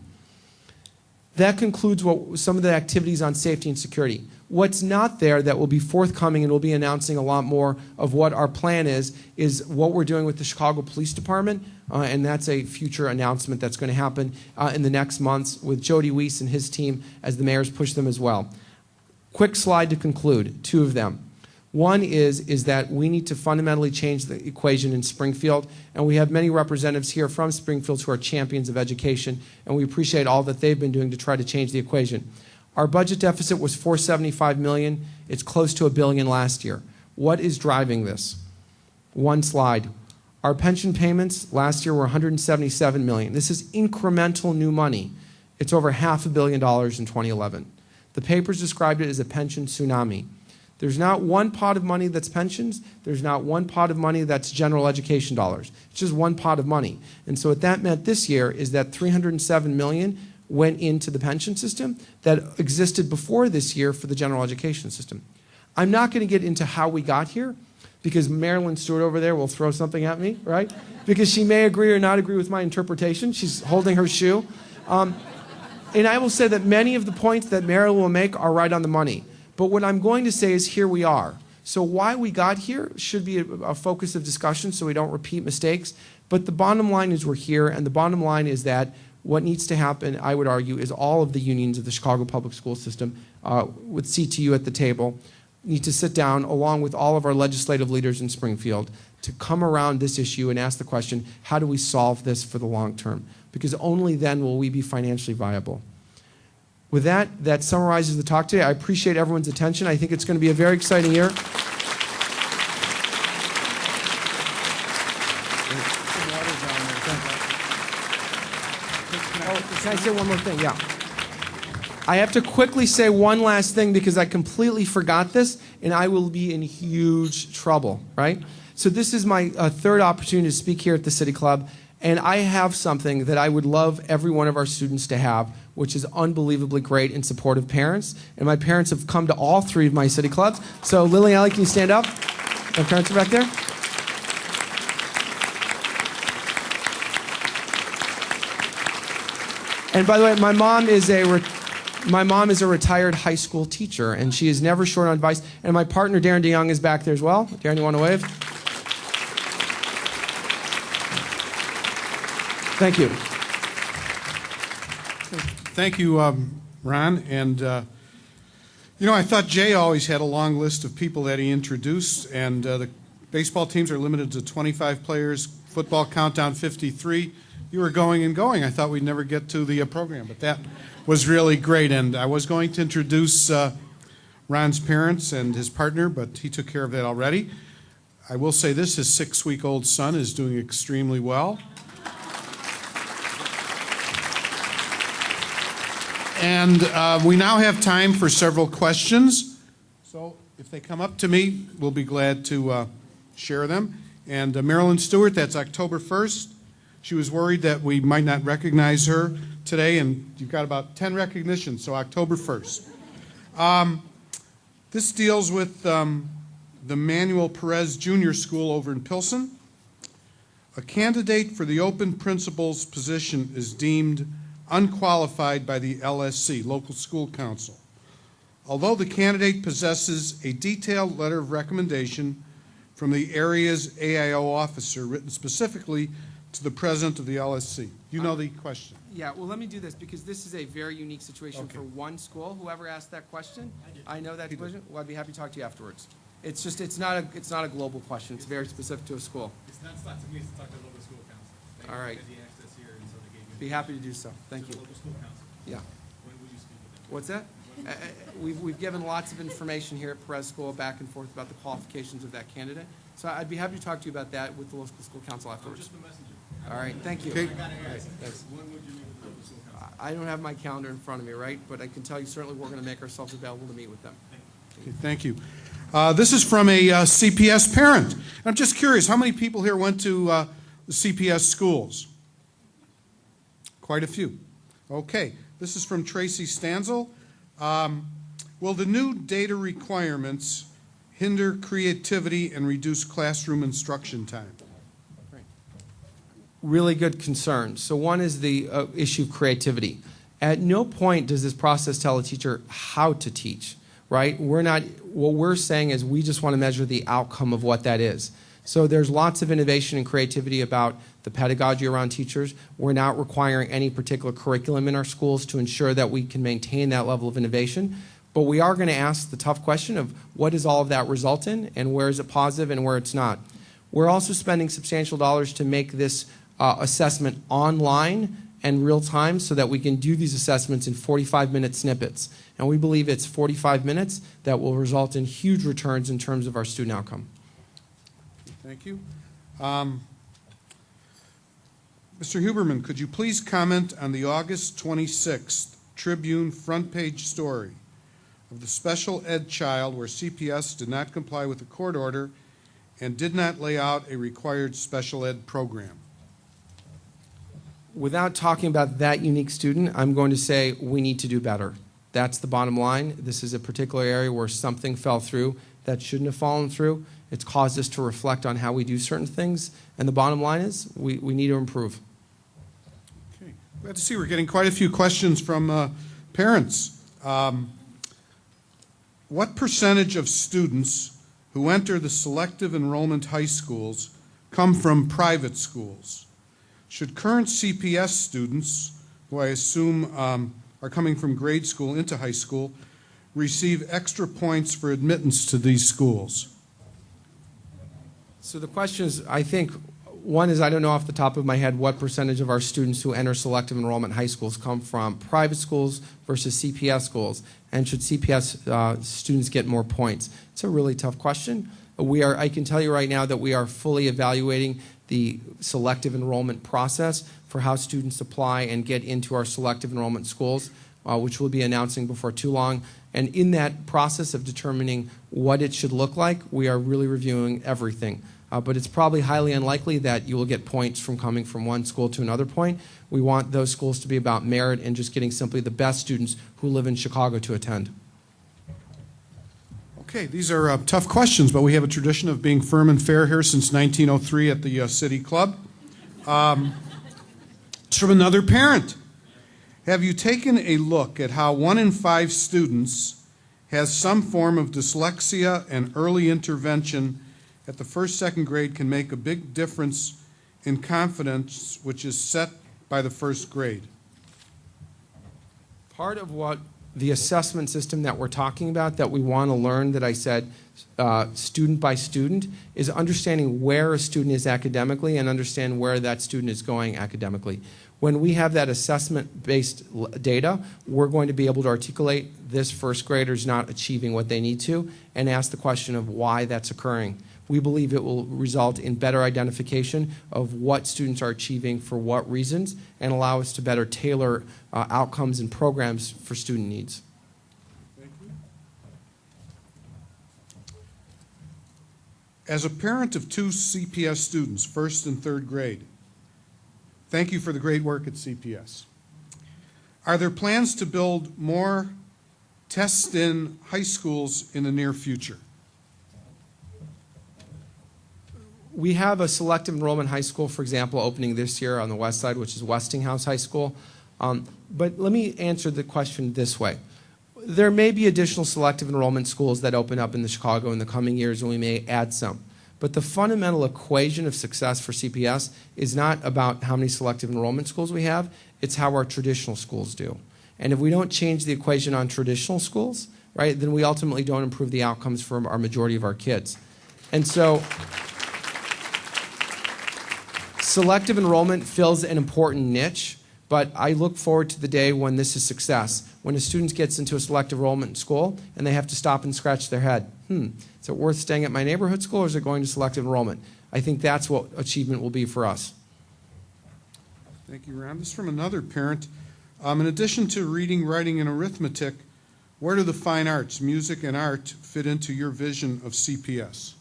That concludes some of the activities on safety and security. What's not there that will be forthcoming, and we'll be announcing a lot more of what our plan is what we're doing with the Chicago Police Department, and that's a future announcement that's going to happen in the next months with Jody Weiss and his team as the mayors push them as well. Quick slide to conclude, two of them. One is that we need to fundamentally change the equation in Springfield, and we have many representatives here from Springfield who are champions of education, and we appreciate all that they've been doing to try to change the equation. Our budget deficit was $475 million. It's close to $1 billion last year. What is driving this? One slide. Our pension payments last year were $177 million. This is incremental new money. It's over $500 million in 2011. The papers described it as a pension tsunami. There's not one pot of money that's pensions. There's not one pot of money that's general education dollars. It's just one pot of money. And so what that meant this year is that $307 million went into the pension system that existed before this year for the general education system. I'm not going to get into how we got here, because Marilyn Stewart over there will throw something at me, right? Because she may agree or not agree with my interpretation. She's holding her shoe. And I will say that many of the points that Marilyn will make are right on the money. But what I'm going to say is here we are. So why we got here should be a focus of discussion so we don't repeat mistakes. But the bottom line is we're here, and the bottom line is that what needs to happen, I would argue, is all of the unions of the Chicago public school system with CTU at the table need to sit down along with all of our legislative leaders in Springfield to come around this issue and ask the question, how do we solve this for the long term? Because only then will we be financially viable. With that, that summarizes the talk today. I appreciate everyone's attention. I think it's going to be a very exciting year. Can I say one more thing? Yeah. I have to quickly say one last thing because I completely forgot this, and I will be in huge trouble, right? So this is my third opportunity to speak here at the City Club, and I have something that I would love every one of our students to have, which is unbelievably great and supportive parents. And my parents have come to all three of my City Clubs. So Lily and Ellie, can you stand up? My parents are back there. And by the way, my mom is a retired high school teacher, and she is never short on advice. And my partner, Darren DeYoung, is back there as well. Darren, you want to wave? Thank you. Thank you, Ron. And, I thought Jay always had a long list of people that he introduced, and the baseball teams are limited to 25 players, football countdown 53. You were going and going. I thought we'd never get to the program, but that was really great. And I was going to introduce Ron's parents and his partner, but he took care of that already. I will say this, his 6-week-old son is doing extremely well. And we now have time for several questions. So if they come up to me, we'll be glad to share them. And Marilyn Stewart, that's October 1st. She was worried that we might not recognize her today, and you've got about 10 recognitions, so October 1st. This deals with the Manuel Perez Junior School over in Pilsen. A candidate for the open principal's position is deemed unqualified by the LSC, Local School Council. Although the candidate possesses a detailed letter of recommendation from the area's AIO officer written specifically to the president of the LSC. You know the question. Yeah, well, let me do this because this is a very unique situation Okay. for one school. Whoever asked that question, I know that question. Well, I'd be happy to talk to you afterwards. It's just, it's not a global question. It's very specific to a school. It's not to me, it's to talk to the local school council. They All right. had the access here, and so they gave Be you happy to do so. Thank the you. local school council. Yeah. When will you speak with them? What's that? We've given lots of information here at Perez School back and forth about the qualifications of that candidate. So I'd be happy to talk to you about that with the local school council I'm afterwards. just the messenger. All right, thank you. Okay. I gotta ask, Thanks. when would you meet with the local school council? I don't have my calendar in front of me, right? But I can tell you certainly we're going to make ourselves available to meet with them. Okay, thank you. This is from a CPS parent. I'm just curious, how many people here went to the CPS schools? Quite a few. Okay, this is from Tracy Stanzel. Will the new data requirements hinder creativity and reduce classroom instruction time? Really good concern. So one is the issue of creativity. At no point does this process tell a teacher how to teach, right? What we're saying is we just want to measure the outcome of what that is. So there's lots of innovation and creativity about the pedagogy around teachers. We're not requiring any particular curriculum in our schools to ensure that we can maintain that level of innovation. But we are going to ask the tough question of what does all of that result in and where is it positive and where it's not. We're also spending substantial dollars to make this assessment online and real time so that we can do these assessments in 45-minute snippets. And we believe it's 45 minutes that will result in huge returns in terms of our student outcome. Thank you. Mr. Huberman, could you please comment on the August 26th Tribune front page story of the special ed child where CPS did not comply with the court order and did not lay out a required special ed program? Without talking about that unique student, I'm going to say we need to do better. That's the bottom line. This is a particular area where something fell through that shouldn't have fallen through. It's caused us to reflect on how we do certain things. And the bottom line is we need to improve. Okay. Glad to see we're getting quite a few questions from parents. What percentage of students who enter the selective enrollment high schools come from private schools? Should current CPS students, who I assume are coming from grade school into high school, receive extra points for admittance to these schools? So the question is, I think, one is I don't know off the top of my head what percentage of our students who enter selective enrollment high schools come from private schools versus CPS schools, and should CPS students get more points? It's a really tough question. I can tell you right now that we are fully evaluating the selective enrollment process for how students apply and get into our selective enrollment schools, which we'll be announcing before too long. And in that process of determining what it should look like, we are really reviewing everything. But it's probably highly unlikely that you will get points from coming from one school to another point. We want those schools to be about merit and just getting simply the best students who live in Chicago to attend. Okay, these are tough questions, but we have a tradition of being firm and fair here since 1903 at the City Club. It's from another parent. Have you taken a look at how 1 in 5 students has some form of dyslexia, and early intervention at the first, second grade can make a big difference in confidence, which is set by the first grade? Part of what the assessment system that we're talking about, that we want to learn, that I said student by student, is understanding where a student is academically and understand where that student is going academically. When we have that assessment-based data, we're going to be able to articulate this first grader's not achieving what they need to and ask the question of why that's occurring. We believe it will result in better identification of what students are achieving for what reasons and allow us to better tailor outcomes and programs for student needs. Thank you. As a parent of 2 CPS students, first and third grade, thank you for the great work at CPS. Are there plans to build more tests in high schools in the near future? We have a selective enrollment high school, for example, opening this year on the west side, which is Westinghouse High School. But let me answer the question this way. There may be additional selective enrollment schools that open up in Chicago in the coming years, and we may add some. But the fundamental equation of success for CPS is not about how many selective enrollment schools we have, it's how our traditional schools do. And if we don't change the equation on traditional schools, right, then we ultimately don't improve the outcomes for our majority of our kids. And so selective enrollment fills an important niche, but I look forward to the day when this is success, when a student gets into a selective enrollment school and they have to stop and scratch their head. Is it worth staying at my neighborhood school, or is it going to selective enrollment? I think that's what achievement will be for us. Thank you, Ron. This is from another parent. In addition to reading, writing, and arithmetic, where do the fine arts, music, and art fit into your vision of CPS?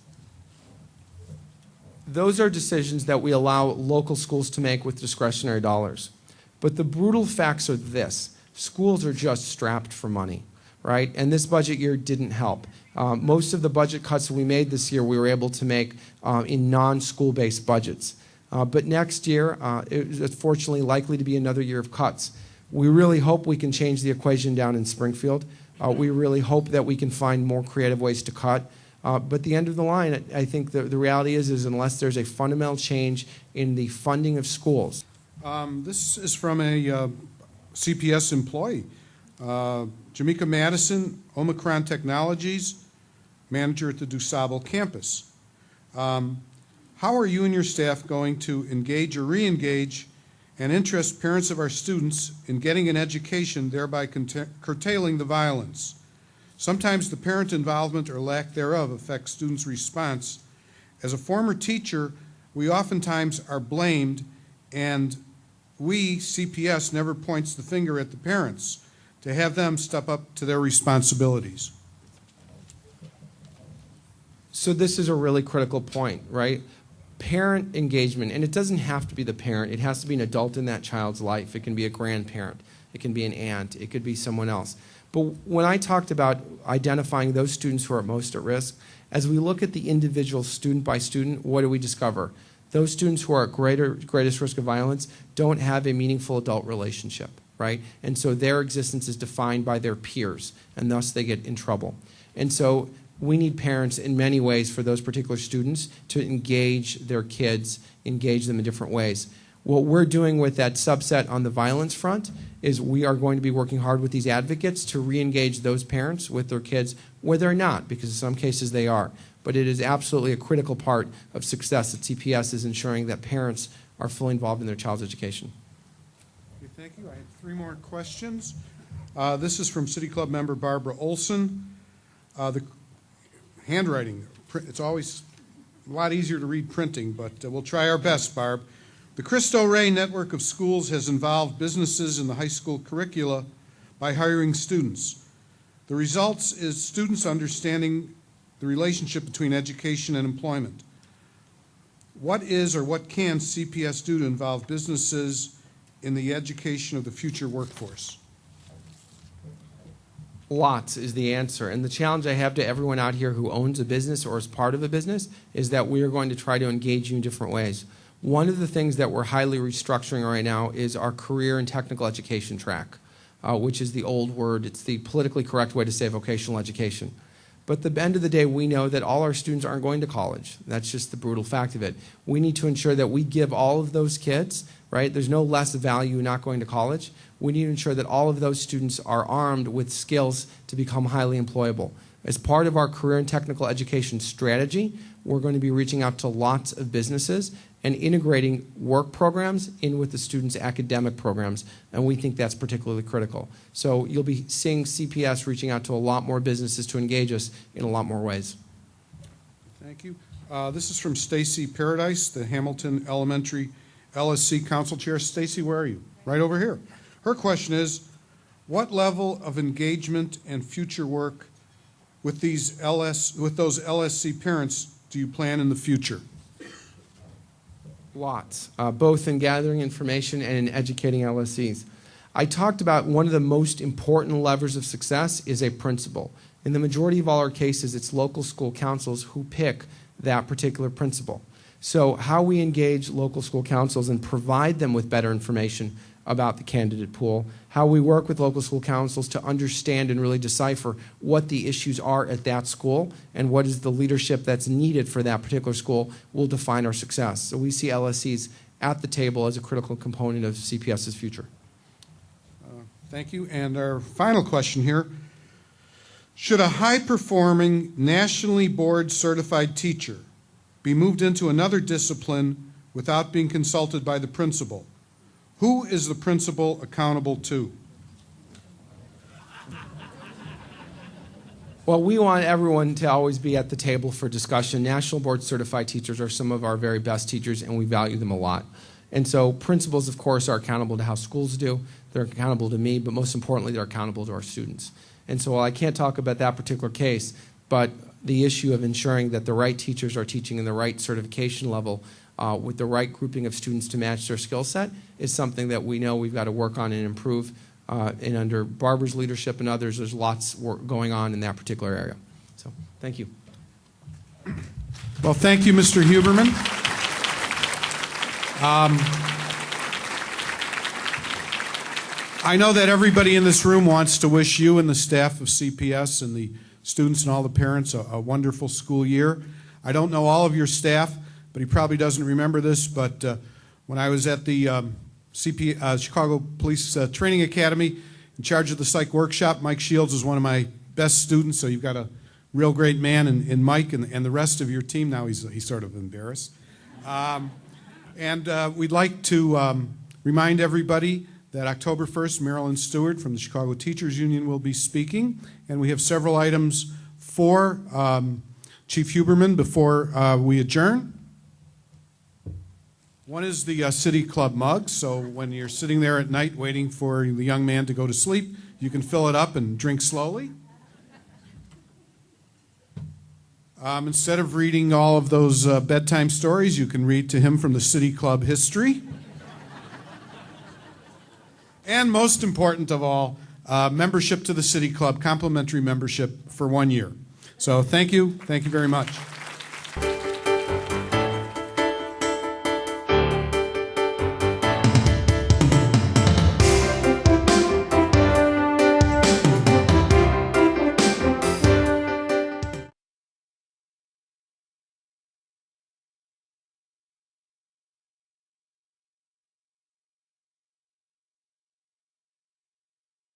Those are decisions that we allow local schools to make with discretionary dollars. But the brutal facts are this: schools are just strapped for money, right? And this budget year didn't help. Most of the budget cuts that we made this year, we were able to make in non-school-based budgets. But next year, it's fortunately likely to be another year of cuts. We really hope we can change the equation down in Springfield. We really hope that we can find more creative ways to cut. But at the end of the line, I think the reality is unless there's a fundamental change in the funding of schools. This is from a CPS employee. Jamaica Madison, Omicron Technologies, manager at the DuSable campus. How are you and your staff going to engage or re-engage and interest parents of our students in getting an education, thereby curtailing the violence? Sometimes the parent involvement or lack thereof affects students' response. As a former teacher, we oftentimes are blamed, and we, CPS, never points the finger at the parents to have them step up to their responsibilities. So this is a really critical point, right? Parent engagement, and it doesn't have to be the parent. It has to be an adult in that child's life. It can be a grandparent. It can be an aunt. It could be someone else. But when I talked about identifying those students who are most at risk, as we look at the individual student by student, what do we discover? Those students who are at greatest risk of violence don't have a meaningful adult relationship, right? And so their existence is defined by their peers, and thus they get in trouble. And so we need parents in many ways for those particular students to engage their kids, engage them in different ways. What we're doing with that subset on the violence front is we are going to be working hard with these advocates to re-engage those parents with their kids where they're not, because in some cases they are. But it is absolutely a critical part of success at CPS is ensuring that parents are fully involved in their child's education. Okay, thank you. I have 3 more questions. This is from City Club member Barbara Olson. The handwriting, it's always a lot easier to read printing, but we'll try our best, Barb. The Cristo Rey network of schools has involved businesses in the high school curricula by hiring students. The results is students understanding the relationship between education and employment. What is or what can CPS do to involve businesses in the education of the future workforce? Lots is the answer. And the challenge I have to everyone out here who owns a business or is part of a business is that we are going to try to engage you in different ways. One of the things that we're highly restructuring right now is our career and technical education track, which is the old word. It's the politically correct way to say vocational education. But at the end of the day, we know that all our students aren't going to college. That's just the brutal fact of it. We need to ensure that we give all of those kids, right? There's no less value not going to college. We need to ensure that all of those students are armed with skills to become highly employable. As part of our career and technical education strategy, we're going to be reaching out to lots of businesses and integrating work programs in with the students' academic programs, and we think that's particularly critical. So you'll be seeing CPS reaching out to a lot more businesses to engage us in a lot more ways. Thank you. This is from Stacy Paradise, the Hamilton Elementary LSC Council Chair. Stacy, where are you? Right over here. Her question is, what level of engagement and future work with those LSC parents do you plan in the future? Lots, both in gathering information and in educating LSCs. I talked about one of the most important levers of success is a principal. In the majority of all our cases, it's local school councils who pick that particular principal. So how we engage local school councils and provide them with better information about the candidate pool, how we work with local school councils to understand and really decipher what the issues are at that school and what is the leadership that's needed for that particular school will define our success. So we see LSCs at the table as a critical component of CPS's future. Thank you. And our final question here. Should a high-performing, nationally board-certified teacher be moved into another discipline without being consulted by the principal? Who is the principal accountable to? Well, we want everyone to always be at the table for discussion. National board certified teachers are some of our very best teachers, and we value them a lot. And so principals, of course, are accountable to how schools do. They're accountable to me, but most importantly, they're accountable to our students. And so while I can't talk about that particular case, but the issue of ensuring that the right teachers are teaching in the right certification level with the right grouping of students to match their skill set is something that we know we've got to work on and improve. And under Barbara's leadership and others, there's lots going on in that particular area. So thank you. Well, thank you, Mr. Huberman. I know that everybody in this room wants to wish you and the staff of CPS and the students and all the parents a wonderful school year. I don't know all of your staff, but he probably doesn't remember this, but when I was at the Chicago Police Training Academy in charge of the psych workshop, Mike Shields was one of my best students, so you've got a real great man in Mike and the rest of your team. Now he's sort of embarrassed. And we'd like to remind everybody that October 1st, Marilyn Stewart from the Chicago Teachers Union will be speaking, and we have several items for Chief Huberman before we adjourn. One is the City Club mug, so when you're sitting there at night waiting for the young man to go to sleep, you can fill it up and drink slowly. Instead of reading all of those bedtime stories, you can read to him from the City Club history. And most important of all, membership to the City Club, complimentary membership for 1 year. So thank you very much.